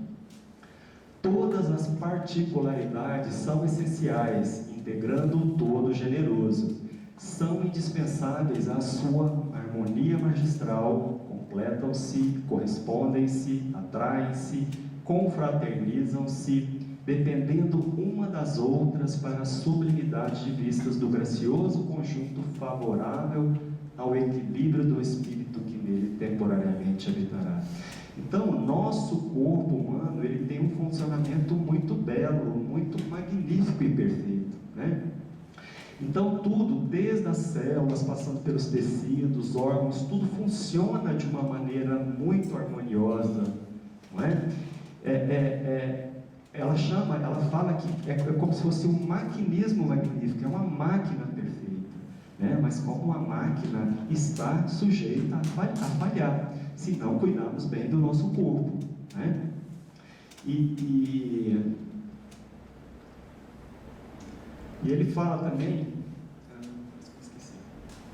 Todas as particularidades são essenciais, integrando um todo generoso. São indispensáveis à sua harmonia magistral, completam-se, correspondem-se, atraem-se, confraternizam-se, dependendo uma das outras para a sublimidade de vistas do gracioso conjunto favorável ao equilíbrio do espírito que nele temporariamente habitará. Então, o nosso corpo humano, ele tem um funcionamento muito belo, muito magnífico e perfeito, né? Então, tudo, desde as células, passando pelos tecidos, órgãos, tudo funciona de uma maneira muito harmoniosa, não é? Ela fala que é como se fosse um maquinismo magnífico, é uma máquina perfeita, né? Mas como uma máquina está sujeita a falhar, se não cuidarmos bem do nosso corpo, né? E ele fala também, esqueci,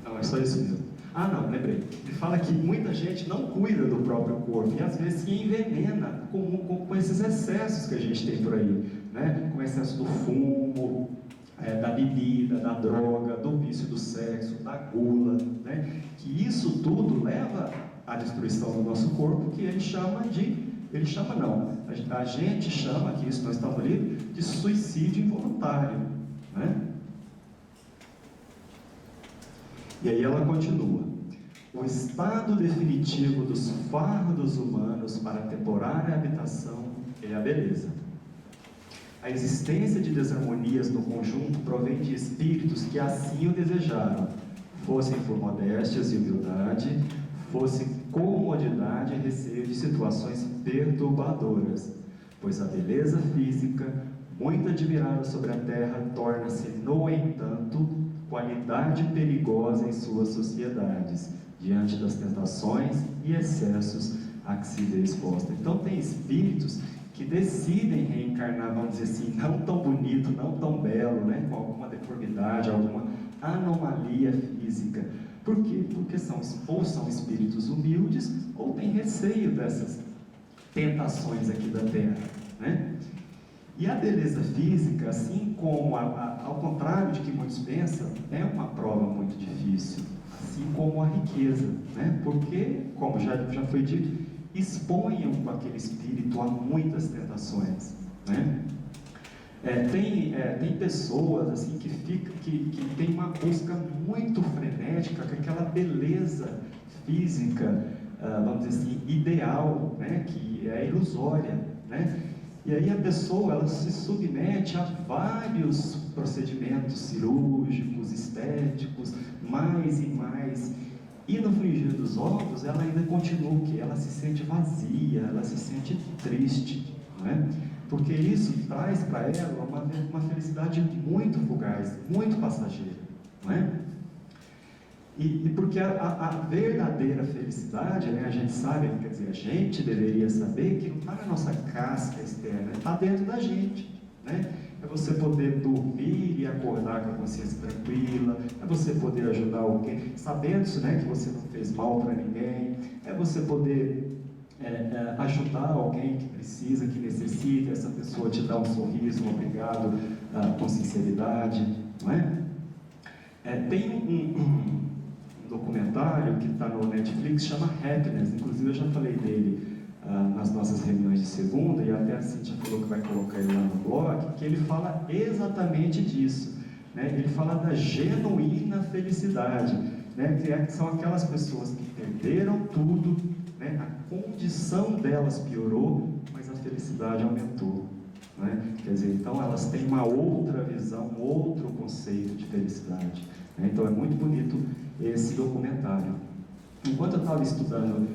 não, é só isso mesmo. Ah, não, lembrei. Ele fala que muita gente não cuida do próprio corpo e às vezes se envenena com esses excessos que a gente tem por aí, né? Com o excesso do fumo, da bebida, da droga, do vício do sexo, da gula, né? Que isso tudo leva à destruição do nosso corpo, que a gente chama, que isso não está no livro, de suicídio involuntário, né? E aí ela continua: o estado definitivo dos fardos humanos para a temporária habitação é a beleza. A existência de desarmonias no conjunto provém de espíritos que assim o desejaram, fossem por modéstias e humildade, fosse comodidade e receio de situações perturbadoras, pois a beleza física, muito admirada sobre a terra, torna-se, no entanto, qualidade perigosa em suas sociedades, diante das tentações e excessos a que se vê exposta. Então tem espíritos que decidem reencarnar, vamos dizer assim, não tão bonito, não tão belo, né, com alguma deformidade, alguma anomalia física. Por quê? Porque são espíritos humildes ou têm receio dessas tentações aqui da terra, né? E a beleza física, assim como, ao contrário de que muitos pensam, é uma prova muito difícil, assim como a riqueza, né? Porque, como já foi dito, exponham com aquele espírito a muitas tentações, né? Tem pessoas assim que tem uma busca muito frenética com aquela beleza física, vamos dizer assim, ideal, né, que é ilusória, né? E aí a pessoa, ela se submete a vários procedimentos cirúrgicos, estéticos, mais e mais. E no frigir dos ovos, ela ainda continua o quê? Ela se sente vazia, ela se sente triste, né? Porque isso traz para ela uma felicidade muito fugaz, muito passageira, não é? E porque a verdadeira felicidade, né, a gente sabe, quer dizer, a gente deveria saber que não está na nossa casca externa, está dentro da gente, né? É você poder dormir e acordar com a consciência tranquila, é você poder ajudar alguém, sabendo, né, que você não fez mal para ninguém, é você poder ajudar alguém que precisa, que necessita, essa pessoa te dá um sorriso, um obrigado, com sinceridade, não é? Tem um documentário que está no Netflix, chama Happiness, inclusive eu já falei dele nas nossas reuniões de segunda, e até a Cíntia falou que vai colocar ele lá no blog, que ele fala exatamente disso, né? Ele fala da genuína felicidade, né? Que são aquelas pessoas que perderam tudo, né? A condição delas piorou, mas a felicidade aumentou, né? Quer dizer, então elas têm uma outra visão, um outro conceito de felicidade, né? Então é muito bonito esse documentário. Enquanto eu estava estudando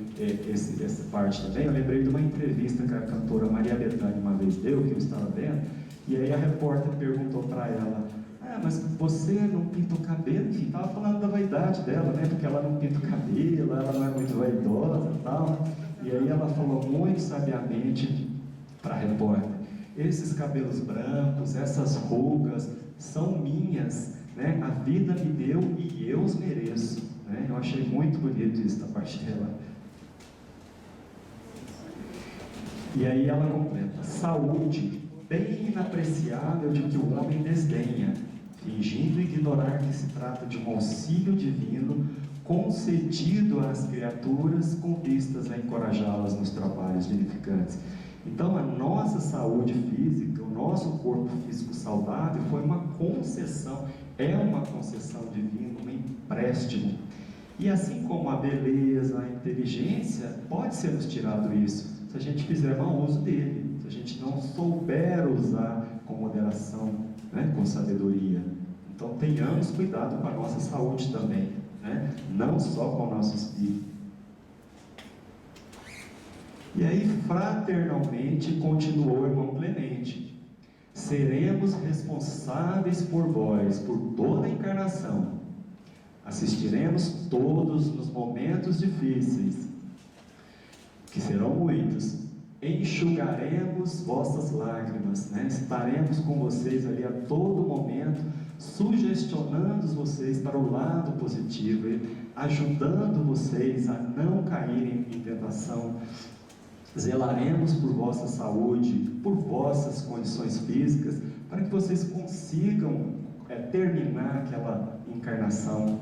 essa parte também, eu lembrei de uma entrevista que a cantora Maria Bethânia uma vez deu, que eu estava vendo, e aí a repórter perguntou para ela: mas você não pinta o cabelo? Enfim, estava falando da vaidade dela, né? Porque ela não pinta o cabelo, ela não é muito vaidosa e tal. E aí ela falou muito sabiamente para a repórter: esses cabelos brancos, essas rugas, são minhas, né? A vida me deu e eu os mereço, né? Eu achei muito bonito isso da parte dela. E aí ela completa: saúde, bem inapreciável de que o homem desdenha, fingindo ignorar que se trata de um auxílio divino concedido às criaturas com vistas a encorajá-las nos trabalhos vivificantes. Então a nossa saúde física, o nosso corpo físico saudável foi uma concessão, é uma concessão divina, um empréstimo. E assim como a beleza, a inteligência, pode ser nos tirado isso, se a gente fizer mau uso dele, se a gente não souber usar com moderação, né, com sabedoria. Então tenhamos cuidado com a nossa saúde também, né? Não só com o nosso espírito. E aí, fraternalmente, continuou o irmão Clemente: seremos responsáveis por vós, por toda a encarnação. Assistiremos todos nos momentos difíceis, que serão muitos. Enxugaremos vossas lágrimas, né? Estaremos com vocês ali a todo momento, sugestionando vocês para o lado positivo, ajudando vocês a não caírem em tentação. Zelaremos por vossa saúde, por vossas condições físicas, para que vocês consigam terminar aquela encarnação.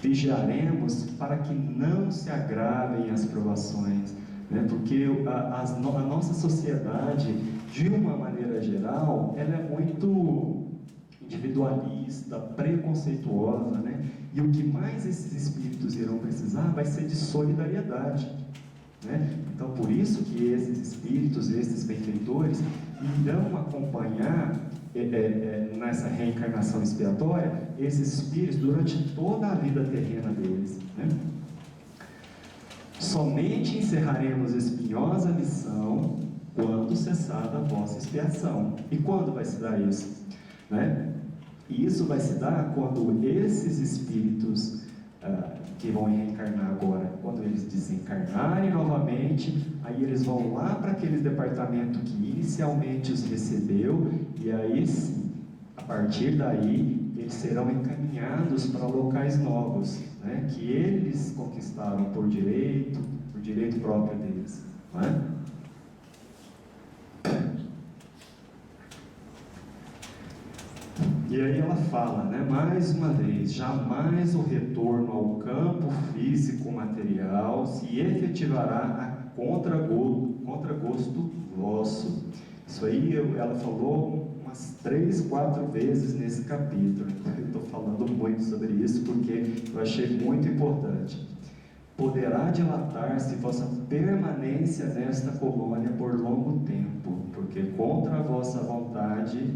Vigiaremos para que não se agravem as provações, né? Porque a nossa sociedade, de uma maneira geral, ela é muito individualista, preconceituosa, né? E o que mais esses espíritos irão precisar vai ser de solidariedade, né? Então, por isso que esses espíritos, esses benfeitores, irão acompanhar nessa reencarnação expiatória esses espíritos durante toda a vida terrena deles, né? Somente encerraremos espinhosa missão quando cessada a vossa expiação. E quando vai se dar isso, né? E isso vai se dar quando esses espíritos que vão reencarnar agora, quando eles desencarnarem novamente, aí eles vão lá para aquele departamento que inicialmente os recebeu, e aí sim, a partir daí, eles serão encaminhados para locais novos, né, que eles conquistaram por direito próprio deles, não é? E aí ela fala, né, mais uma vez: jamais o retorno ao campo físico material se efetivará a contragosto vosso. Isso aí ela falou uma umas 3, 4 vezes nesse capítulo. Então, eu estou falando muito sobre isso porque eu achei muito importante. Poderá dilatar-se vossa permanência nesta colônia por longo tempo, porque contra a vossa vontade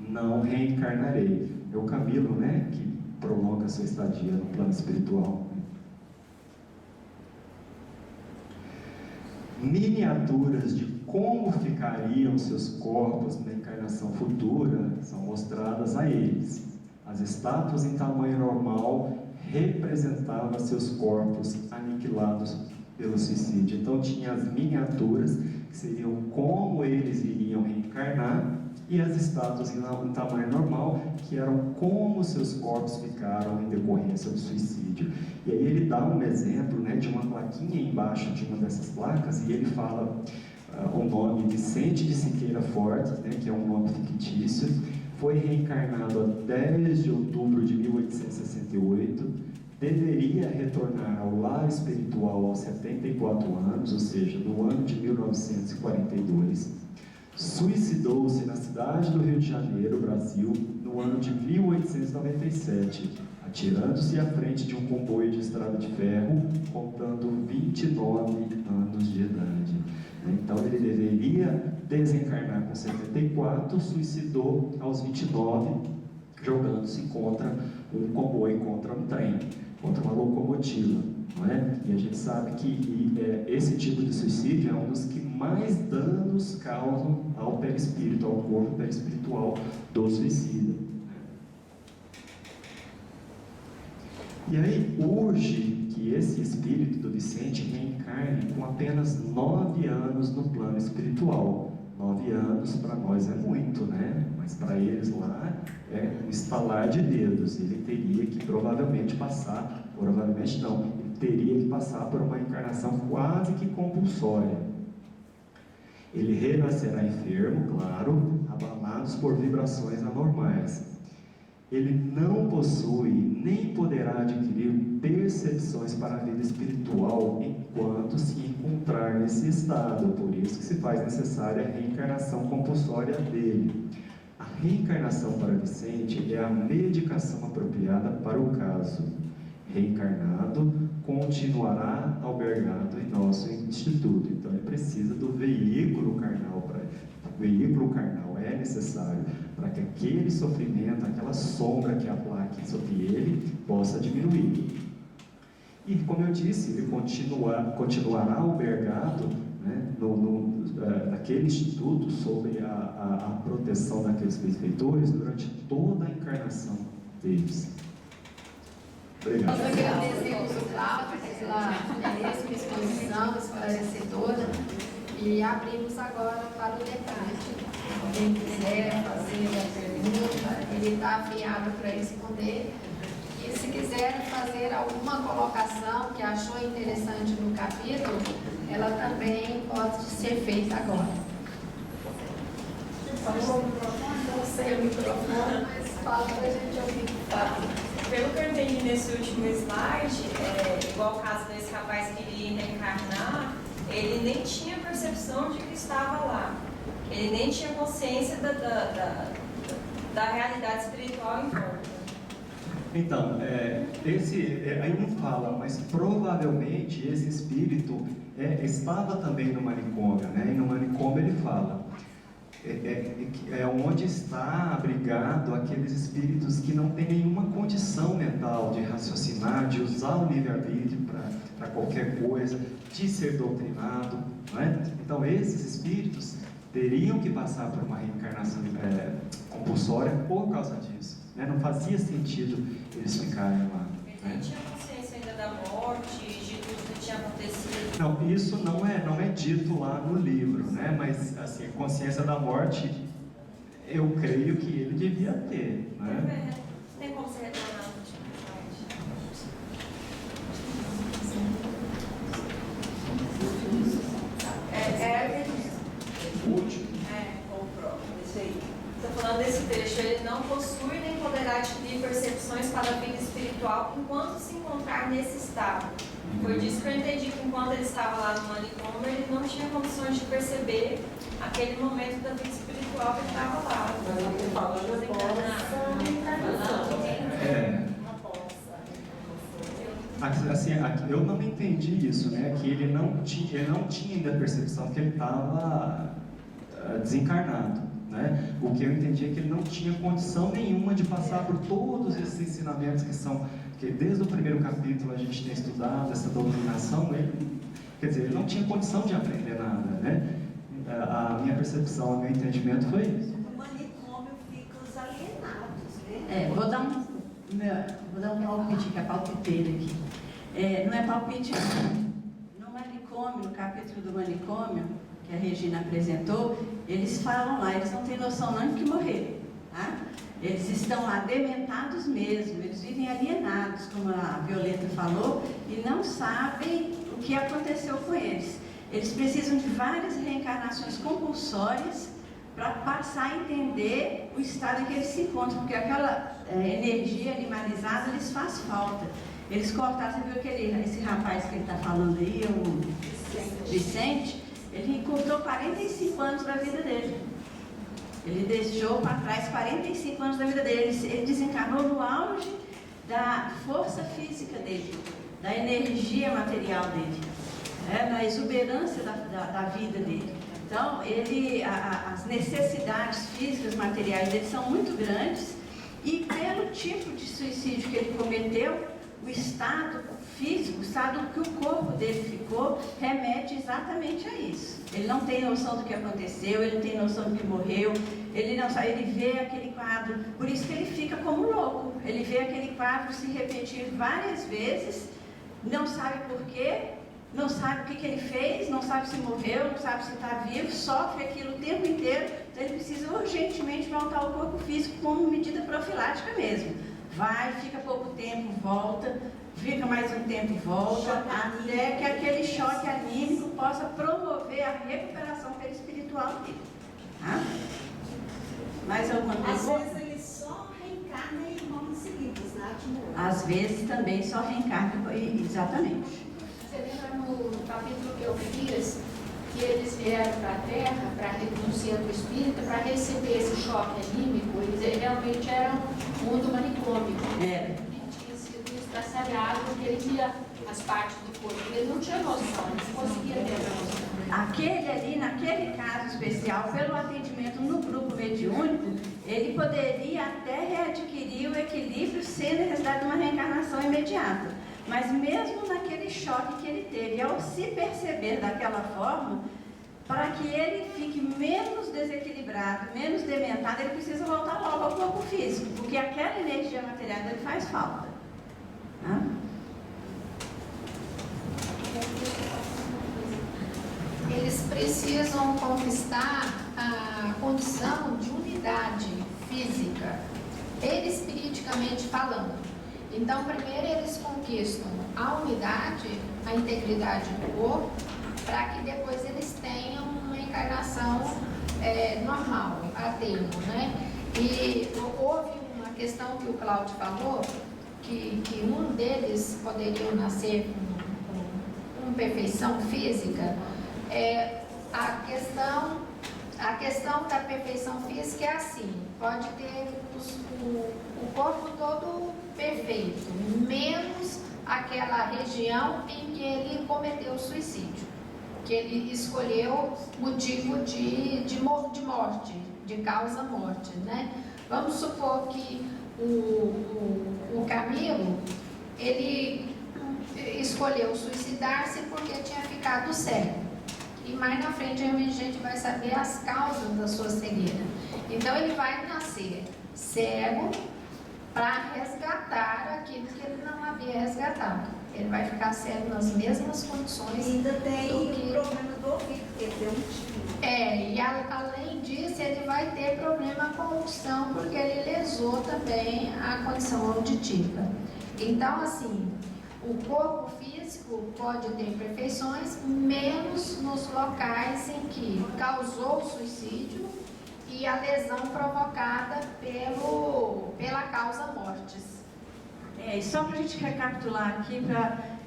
não reencarnarei. É o Camilo, né, que prolonga a sua estadia no plano espiritual. Miniaturas de como ficariam seus corpos na encarnação futura são mostradas a eles. As estátuas em tamanho normal representavam seus corpos aniquilados pelo suicídio. Então tinha as miniaturas, que seriam como eles iriam reencarnar, e as estátuas em tamanho normal, que eram como seus corpos ficaram em decorrência do suicídio. E aí ele dá um exemplo, né, de uma plaquinha embaixo de uma dessas placas, e ele fala o nome Vicente de Siqueira Fortes, né, que é um nome fictício, foi reencarnado a 10 de outubro de 1868, deveria retornar ao lar espiritual aos 74 anos, ou seja, no ano de 1942. Suicidou-se na cidade do Rio de Janeiro, Brasil, no ano de 1897, atirando-se à frente de um comboio de estrada de ferro, contando 29 anos de idade. Então ele deveria desencarnar com 74, suicidou aos 29, jogando-se contra um comboio, contra um trem, contra uma locomotiva. Não é? E a gente sabe que esse tipo de suicídio é um dos que mais danos causam ao perispírito, ao corpo perispiritual do suicida. E aí urge que esse espírito do Vicente reencarne com apenas 9 anos no plano espiritual. 9 anos para nós é muito, né? Mas para eles lá é um estalar de dedos. Ele teria que provavelmente passar, provavelmente não, ele teria que passar por uma encarnação quase que compulsória. Ele renascerá enfermo, claro, abalados por vibrações anormais. Ele não possui nem poderá adquirir percepções para a vida espiritual enquanto se encontrar nesse estado. Por isso que se faz necessária a reencarnação compulsória dele. A reencarnação para Vicente é a medicação apropriada para o caso. Reencarnado, continuará albergado em nosso instituto. Então ele precisa do veículo carnal para ele. O veículo carnal é necessário para que aquele sofrimento, aquela sombra que aplaque sobre ele, possa diminuir. E como eu disse, ele continuará albergado, né, naquele instituto, sob a proteção daqueles benfeitores durante toda a encarnação deles. Obrigado. Nós agradecemos o Cláudio pela belíssima exposição esclarecedora e abrimos agora para o debate. Quem quiser fazer a pergunta, ele está afiado para responder. E se quiser fazer alguma colocação que achou interessante no capítulo, ela também pode ser feita agora. Não sei o microfone, mas fala para a gente ouvir. Tá. Pelo que eu entendi nesse último slide, igual o caso desse rapaz que iria reencarnar, ele nem tinha percepção de que estava lá. Ele nem tinha consciência da realidade espiritual em volta. Então, aí não fala, mas provavelmente esse espírito estava também no manicômio, né? E no manicômio ele fala, onde está abrigado aqueles espíritos que não têm nenhuma condição mental de raciocinar, de usar o livre-arbítrio para qualquer coisa, de ser doutrinado, não é? Então esses espíritos teriam que passar por uma reencarnação compulsória por causa disso, né? Não fazia sentido eles ficarem lá. Ele nem tinha consciência ainda da morte, de tudo que tinha acontecido. Não, isso não é dito lá no livro, né? Mas assim, a consciência da morte, eu creio que ele devia ter, né? Tem como você retornar no último O último. Ou o próximo, esse aí. Estou falando desse trecho. Ele não possui nem poderá adquirir percepções para a vida espiritual espiritual enquanto se encontrar nesse estado. Foi disso que eu entendi que enquanto ele estava lá no manicômio, ele não tinha condições de perceber aquele momento da vida espiritual que ele estava lá. Mas não tem falando Assim, eu não entendi isso, né? Que ele não tinha ainda a percepção que ele estava desencarnado, né? O que eu entendi é que ele não tinha condição nenhuma de passar por todos esses ensinamentos que desde o primeiro capítulo a gente tem estudado essa doutrinação. Quer dizer, ele não tinha condição de aprender nada, né? A minha percepção, o meu entendimento foi isso. No manicômio ficam os alienados, né? Vou dar um palpite, que é palpiteira aqui. Não é palpite, não. No manicômio, no capítulo do manicômio, que a Regina apresentou, eles falam lá, eles não têm noção não de que morreram, tá? Eles estão lá dementados mesmo, eles vivem alienados, como a Violeta falou, e não sabem o que aconteceu com eles. Eles precisam de várias reencarnações compulsórias para passar a entender o estado em que eles se encontram, porque aquela energia animalizada lhes faz falta. Eles cortaram, você viu esse rapaz que ele está falando aí, o Vicente, ele encurtou 45 anos da vida dele. Ele deixou para trás 45 anos da vida dele. Ele desencarnou no auge da força física dele, da energia material dele, da exuberância da vida dele. Então, as necessidades físicas, materiais dele são muito grandes, e pelo tipo de suicídio que ele cometeu, o estado físico, o estado que o corpo dele ficou, remete exatamente a isso. Ele não tem noção do que aconteceu, ele não tem noção do que morreu, ele não sabe, ele vê aquele quadro, por isso que ele fica como louco. Ele vê aquele quadro se repetir várias vezes, não sabe por quê, não sabe o que ele fez, não sabe se morreu, não sabe se está vivo, sofre aquilo o tempo inteiro, então ele precisa urgentemente voltar ao corpo físico como medida profilática mesmo. Vai, fica pouco tempo, volta, fica mais um tempo, volta, até que aquele choque anímico possa promover a recuperação perispiritual dele. Tá? Mais alguma coisa? Às vezes ele só reencarna em irmãos seguidos, né? Às vezes também só reencarna, exatamente. Você lembra no capítulo que eu fiz, que eles vieram para a Terra, no centro espírita, para receber esse choque anímico? Eles realmente eram mundo manicômico. Ele tinha sido estraçalhado porque ele via as partes do corpo. Ele não tinha noção, ele não conseguia ter a noção. Aquele ali, naquele caso especial, pelo atendimento no grupo mediúnico, ele poderia até readquirir o equilíbrio sem necessidade de uma reencarnação imediata. Mas mesmo naquele choque que ele teve, ao se perceber daquela forma, para que ele fique menos desequilibrado, menos dementado, ele precisa voltar logo ao corpo físico, porque aquela energia material dele faz falta. Tá? Eles precisam conquistar a condição de unidade física, espiriticamente falando. Então, primeiro eles conquistam a unidade, a integridade do corpo, para que depois eles tenham uma encarnação normal, a termo, né? E houve uma questão que o Cláudio falou, que um deles poderia nascer com perfeição física. A questão da perfeição física é assim, pode ter o corpo todo perfeito, menos aquela região em que ele cometeu o suicídio, que ele escolheu motivo de morte, de causa morte, né? Vamos supor que o Camilo, ele escolheu suicidar-se porque tinha ficado cego. E mais na frente a gente vai saber as causas da sua cegueira. Então ele vai nascer cego para resgatar aquilo que ele não havia resgatado. Ele vai ficar cego nas mesmas condições. E ainda tem o problema do ouvido, porque ele deu um tiro. E além disso, ele vai ter problema com a audição, porque ele lesou também a condição auditiva. Então, assim, o corpo físico pode ter imperfeições, menos nos locais em que causou o suicídio e a lesão provocada pela causa mortis. Só para a gente recapitular aqui,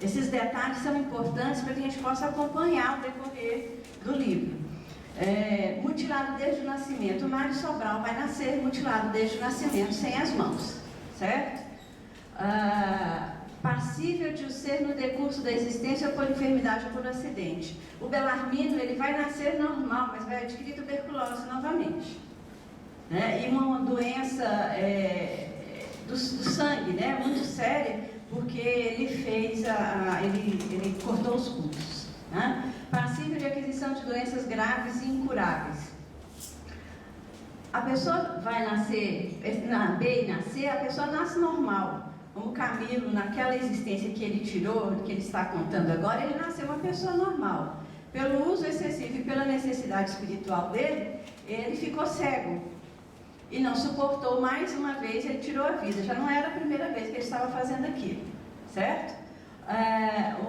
esses detalhes são importantes para que a gente possa acompanhar o decorrer do livro. Mutilado desde o nascimento. O Mário Sobral vai nascer mutilado desde o nascimento, sem as mãos, certo? Passível de o ser no decurso da existência ou por enfermidade ou por acidente. O Belarmino, ele vai nascer normal, mas vai adquirir tuberculose novamente, né? E uma doença do sangue, né? Muito séria, porque ele ele cortou os pulsos, né? Passível de aquisição de doenças graves e incuráveis. A pessoa vai nascer, na B e na C, a pessoa nasce normal. Como Camilo, naquela existência que ele tirou, que ele está contando agora, ele nasceu uma pessoa normal. Pelo uso excessivo e pela necessidade espiritual dele, ele ficou cego. E não suportou mais uma vez, ele tirou a vida. Já não era a primeira vez que ele estava fazendo aquilo, certo?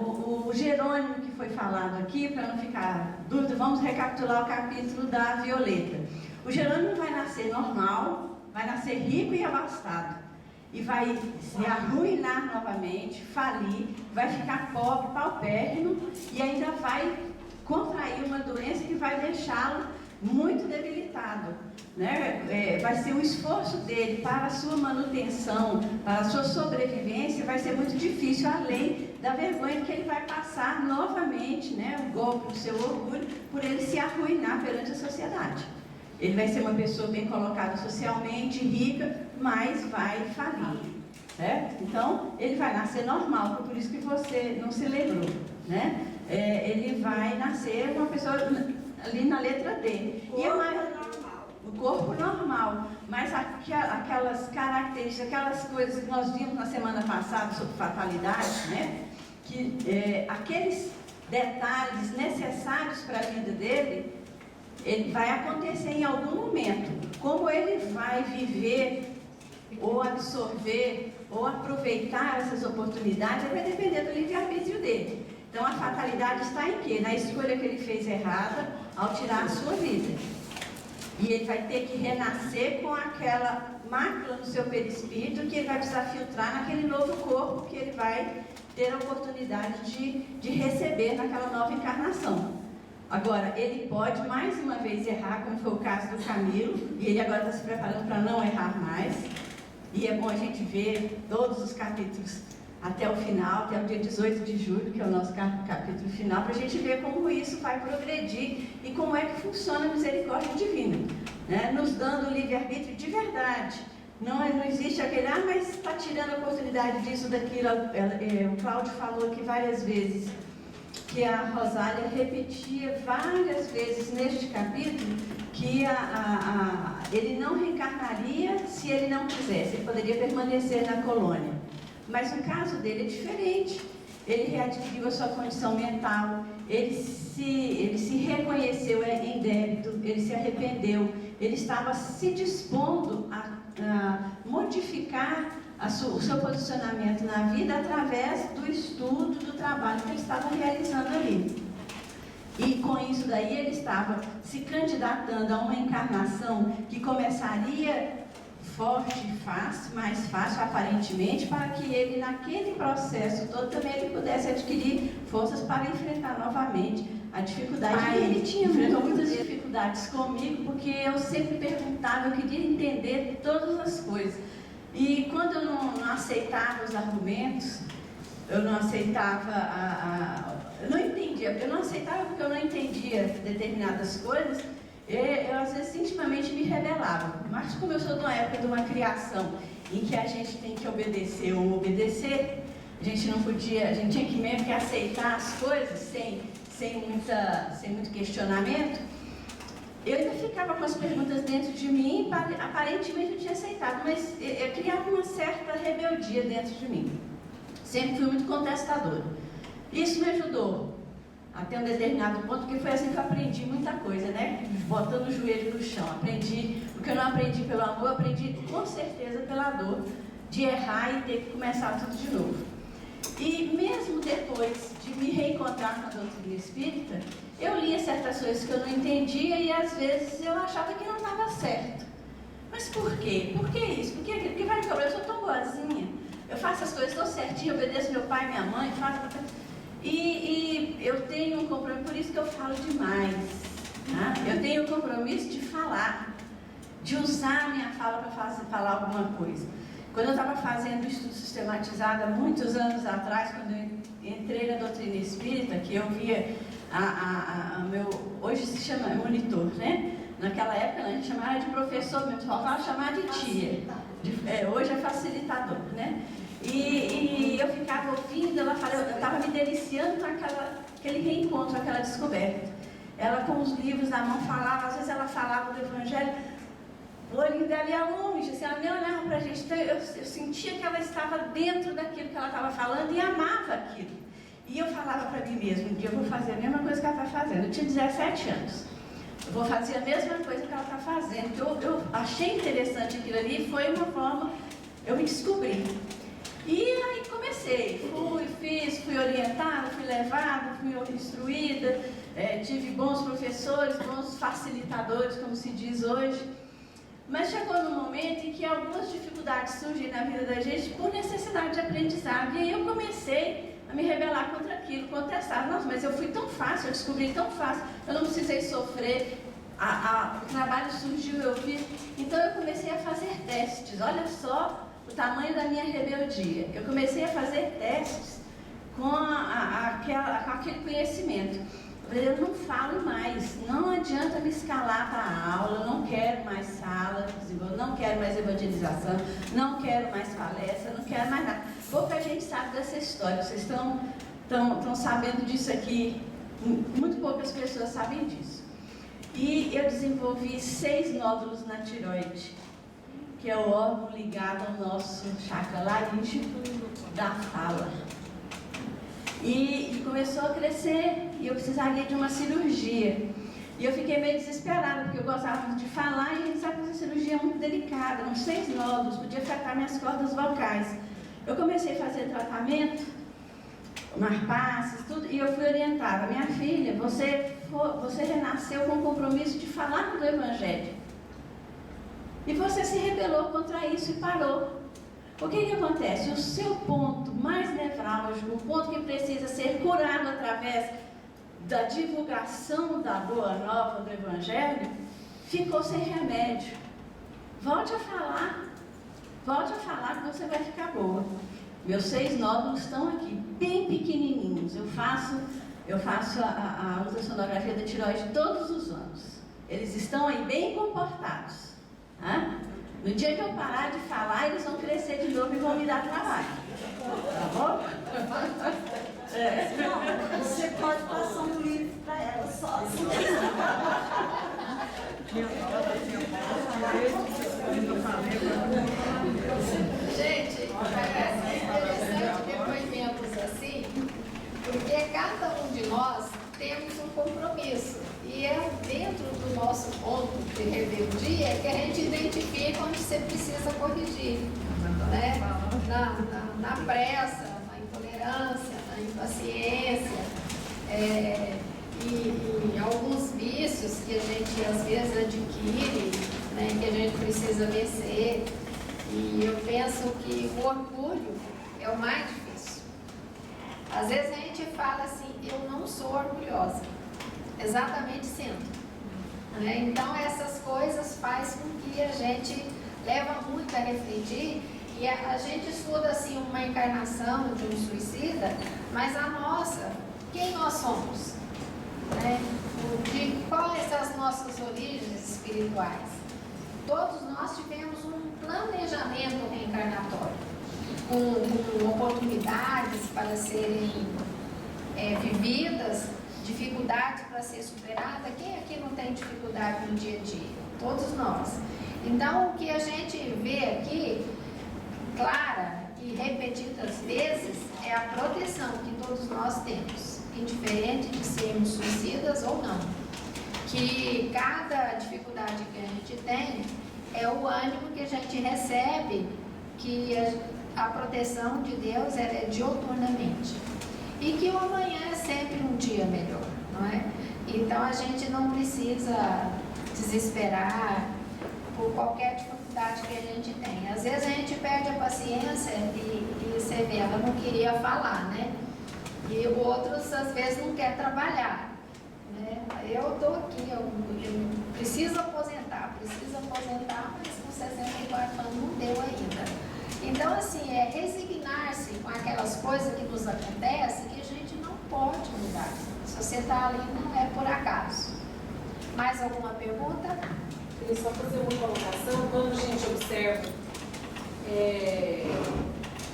O Jerônimo, que foi falado aqui, para não ficar dúvida, vamos recapitular o capítulo da Violeta. O Jerônimo vai nascer normal, vai nascer rico e abastado. E vai se arruinar novamente, falir, vai ficar pobre, paupérrimo, e ainda vai contrair uma doença que vai deixá-lo muito debilitado, né? Vai ser o esforço dele para a sua manutenção, para a sua sobrevivência, vai ser muito difícil, além da vergonha que ele vai passar novamente, né? O golpe do seu orgulho, por ele se arruinar perante a sociedade. Ele vai ser uma pessoa bem colocada socialmente, rica, mas vai falir, certo? Então, ele vai nascer normal, por isso que você não se lembrou, né? Ele vai nascer uma pessoa ali na letra D. O corpo normal, mas aquelas características, aquelas coisas que nós vimos na semana passada sobre fatalidade, né? Que aqueles detalhes necessários para a vida dele, ele vai acontecer em algum momento. Como ele vai viver, ou absorver, ou aproveitar essas oportunidades, vai depender do livre-arbítrio dele. Então a fatalidade está em quê? Na escolha que ele fez errada ao tirar a sua vida. E ele vai ter que renascer com aquela mácula no seu perispírito que ele vai precisar filtrar naquele novo corpo que ele vai ter a oportunidade de receber naquela nova encarnação. Agora, ele pode mais uma vez errar, como foi o caso do Camilo, e ele agora está se preparando para não errar mais. E é bom a gente ver todos os capítulos até o final, até o dia 18 de julho, que é o nosso capítulo final, para a gente ver como isso vai progredir e como é que funciona a misericórdia divina, né? Nos dando o livre-arbítrio de verdade. Não existe aquele, mas está tirando a oportunidade disso, daquilo. O Cláudio falou aqui várias vezes, que a Rosália repetia várias vezes neste capítulo, que ele não reencarnaria se ele não quisesse, ele poderia permanecer na colônia. Mas no caso dele é diferente. Ele readquiriu a sua condição mental, ele se reconheceu em débito, ele se arrependeu, ele estava se dispondo a modificar o seu posicionamento na vida através do estudo, do trabalho que ele estava realizando ali. E com isso daí ele estava se candidatando a uma encarnação que começaria forte e fácil, mais fácil aparentemente, para que ele naquele processo todo também ele pudesse adquirir forças para enfrentar novamente a dificuldade. Ele enfrentou muitas dificuldades comigo, porque eu sempre perguntava, eu queria entender todas as coisas. E quando eu não aceitava os argumentos, eu não aceitava eu não entendia, eu não aceitava porque eu não entendia determinadas coisas, eu às vezes intimamente me rebelava. Mas como eu sou de uma época de uma criação em que a gente tem que obedecer ou obedecer, a gente não podia, a gente tinha que mesmo que aceitar as coisas sem muito questionamento. Eu ainda ficava com as perguntas dentro de mim, aparentemente eu tinha aceitado, mas eu criava uma certa rebeldia dentro de mim. Sempre fui muito contestadora. Isso me ajudou até um determinado ponto, porque foi assim que eu aprendi muita coisa, né? Botando o joelho no chão. Aprendi o que eu não aprendi pelo amor, aprendi com certeza pela dor de errar e ter que começar tudo de novo. E mesmo depois de me reencontrar com a doutrina espírita, eu lia certas coisas que eu não entendia e às vezes eu achava que não estava certo. Mas por quê? Por que isso? Por que aquilo? Porque vai cobrar, eu sou tão boazinha. eu faço as coisas tão certinho, obedeço meu pai, minha mãe, e eu tenho um compromisso, por isso que eu falo demais. Tá? Eu tenho o compromisso de falar, de usar a minha fala para falar alguma coisa. Quando eu estava fazendo o estudo sistematizado há muitos anos atrás, quando eu entrei na doutrina espírita, que eu via hoje se chama monitor, né? Naquela época a gente chamava de professor, mesmo faltava chamar de tia. Hoje é facilitador, né? E eu ficava ouvindo, ela falava, eu estava me deliciando com aquele reencontro, aquela descoberta. Ela com os livros na mão falava, às vezes ela falava do Evangelho, o olhinho dela ia longe, assim, ela nem olhava para a gente, então eu sentia que ela estava dentro daquilo que ela estava falando e amava aquilo. E eu falava para mim mesma, um dia eu vou fazer a mesma coisa que ela está fazendo. Eu tinha 17 anos. Eu vou fazer a mesma coisa que ela está fazendo. Eu achei interessante aquilo ali e foi uma forma, eu me descobri. E aí comecei, fui orientada, fui levada, fui instruída, tive bons professores, bons facilitadores, como se diz hoje. Mas chegou num momento em que algumas dificuldades surgem na vida da gente por necessidade de aprendizado. E aí eu comecei a me rebelar contra aquilo, contestar. Nossa, mas eu fui tão fácil, eu descobri tão fácil, eu não precisei sofrer, o trabalho surgiu, eu fiz. Então eu comecei a fazer testes, olha só o tamanho da minha rebeldia. Eu comecei a fazer testes com aquele conhecimento. Eu não falo mais, não adianta me escalar para a aula, eu não quero mais sala, eu não quero mais evangelização, não quero mais palestra, não quero mais nada. Pouca gente sabe dessa história, vocês estão sabendo disso aqui, muito poucas pessoas sabem disso. E eu desenvolvi 6 nódulos na tireoide, que é o órgão ligado ao nosso chakra laríngeo da fala. E começou a crescer e eu precisaria de uma cirurgia. E eu fiquei meio desesperada, porque eu gostava muito de falar e a gente sabe que essa cirurgia é muito delicada, uns 6 nódulos, podia afetar minhas cordas vocais. Eu comecei a fazer tratamento, marpasses, tudo, e eu fui orientada. Minha filha, você renasceu com o compromisso de falar do Evangelho. E você se rebelou contra isso e parou. O que acontece? O seu ponto mais nevrálgico, o ponto que precisa ser curado através da divulgação da boa nova do Evangelho, ficou sem remédio. Volte a falar que você vai ficar boa. Meus 6 nódulos estão aqui, bem pequenininhos. Eu faço a ultrassonografia da tireoide todos os anos. Eles estão aí bem comportados. Tá? No dia que eu parar de falar, eles vão crescer de novo e vão me dar trabalho. Tá bom? Não, você pode passar um livro para ela sozinha. Gente, é interessante depoimentos assim, porque cada um de nós temos um compromisso. E é dentro do nosso ponto de rebeldia que a gente identifica onde você precisa corrigir. Né? Na pressa, na intolerância, na impaciência, e alguns vícios que a gente às vezes adquire, né, que a gente precisa vencer. E eu penso que o orgulho é o mais difícil. Às vezes a gente fala assim, eu não sou orgulhosa. Exatamente sendo. Né? Então essas coisas fazem com que a gente leva muito a refletir e a gente estuda assim uma encarnação de um suicida, mas a nossa, quem nós somos? Né? De quais são as nossas origens espirituais? Todos nós tivemos um planejamento reencarnatório, com oportunidades para serem vividas, dificuldades para ser superada. Quem aqui não tem dificuldade no dia a dia? Todos nós. Então, o que a gente vê aqui, clara e repetidas vezes, é a proteção que todos nós temos, indiferente de sermos suicidas ou não. Que cada dificuldade que a gente tem é o ânimo que a gente recebe, que a proteção de Deus ela é dioturnamente. E que o amanhã é sempre um dia melhor, não é? Então a gente não precisa desesperar por qualquer dificuldade que a gente tem. Às vezes a gente perde a paciência e E você vê, ela não queria falar, né? E outros, às vezes, não querem trabalhar, né? Eu estou aqui, eu preciso aposentar, mas com 64 anos não deu ainda. Então, assim, é resignar-se com aquelas coisas que nos acontecem que a gente não pode mudar. Se você está ali, não é por acaso. Mais alguma pergunta? Queria só fazer uma colocação. Quando a gente observa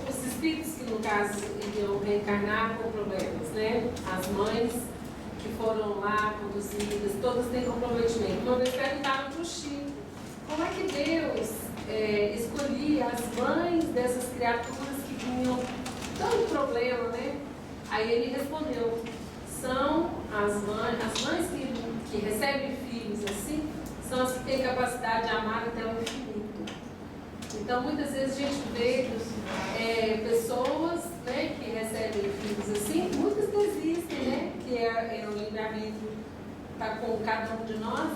os espíritos que, no caso, iriam reencarnar com problemas, né? As mães que foram lá conduzidas, todas têm comprometimento. Uma vez perguntaram para o Chico, como é que Deus escolhia as mães dessas criaturas que tinham tanto problema, né? Aí ele respondeu, são as mães que recebem filhos assim, são as que têm capacidade de amar até o infinito. Então, muitas vezes a gente vê pessoas, né, que recebem filhos assim, muitas desistem, né, que é o livre-arbítrio está com cada um de nós,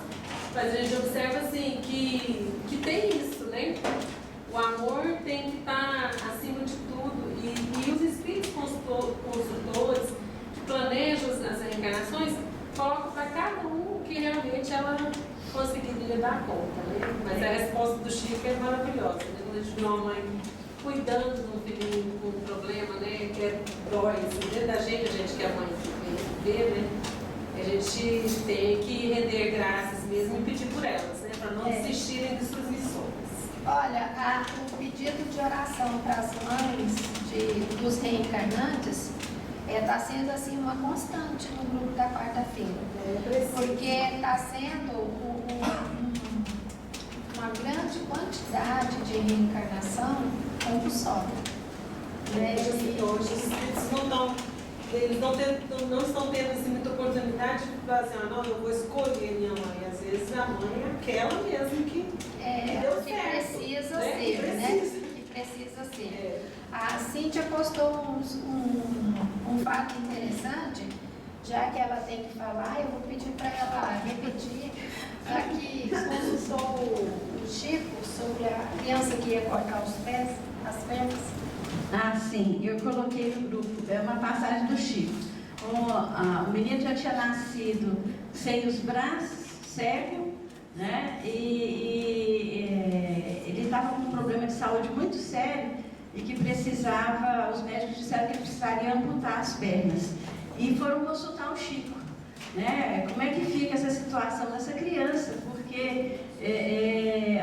mas a gente observa assim, que tem isso, né? O amor tem que estar acima de tudo, e os espíritos consultores que planejam as reencarnações colocam para cada um que realmente ela conseguiria dar conta, né? Mas a resposta do Chico é maravilhosa, né? Quando a gente vê uma mãe cuidando de um filhinho com um problema, né? Que dói, assim, dentro da gente, a gente que é mãe vê, né? A gente tem que render graças mesmo e pedir por elas, né? Para não desistirem de suas missões. Olha, o pedido de oração para as mães dos reencarnantes está sendo assim uma constante no grupo da quarta-feira, porque está sendo uma grande quantidade de reencarnação compulsória. Hoje os espíritos eles não estão tendo assim, muita oportunidade de falar assim, não, eu vou escolher minha mãe. Às vezes a mãe é aquela mesmo que deu que certo, precisa né? ser, né? Que precisa ser. A Cíntia postou um fato interessante, já que ela tem que falar, eu vou pedir para ela repetir, já que consultou o Chico sobre a criança que ia cortar as pernas. Ah, sim, eu coloquei no grupo, é uma passagem do Chico. O menino já tinha nascido sem os braços, cego, né? E ele estava com um problema de saúde muito sério e que precisava, os médicos disseram que ele precisaria amputar as pernas. E foram consultar o Chico, né? Como é que fica essa situação dessa criança? Porque,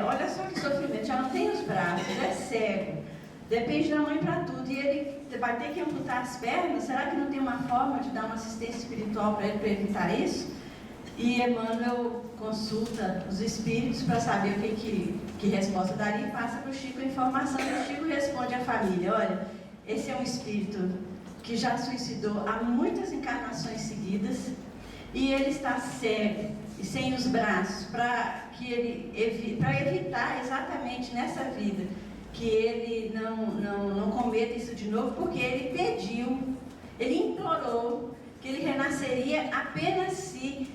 olha só que sofrimento, já não tem os braços, é cego. Depende da mãe para tudo, e ele vai ter que amputar as pernas. Será que não tem uma forma de dar uma assistência espiritual para ele para evitar isso? E Emmanuel consulta os espíritos para saber o que resposta daria e passa para o Chico a informação. E o Chico responde à família, olha, esse é um espírito que já suicidou há muitas encarnações seguidas e ele está cego e sem os braços para evitar exatamente nessa vida que ele não cometa isso de novo, porque ele pediu, ele implorou que ele renasceria apenas se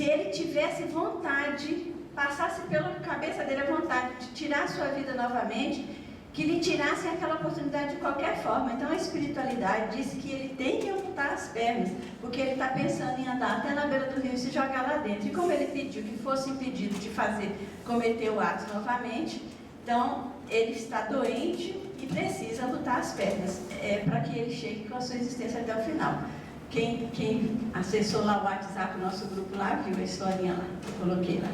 ele tivesse vontade, passasse pela cabeça dele a vontade de tirar a sua vida novamente, que lhe tirasse aquela oportunidade de qualquer forma. Então a espiritualidade disse que ele tem que amputar as pernas, porque ele está pensando em andar até na beira do rio e se jogar lá dentro. E como ele pediu que fosse impedido de cometer o ato novamente, então ele está doente e precisa amputar as pernas, para que ele chegue com a sua existência até o final. Quem acessou lá o WhatsApp, o nosso grupo lá, viu a historinha lá, eu coloquei lá.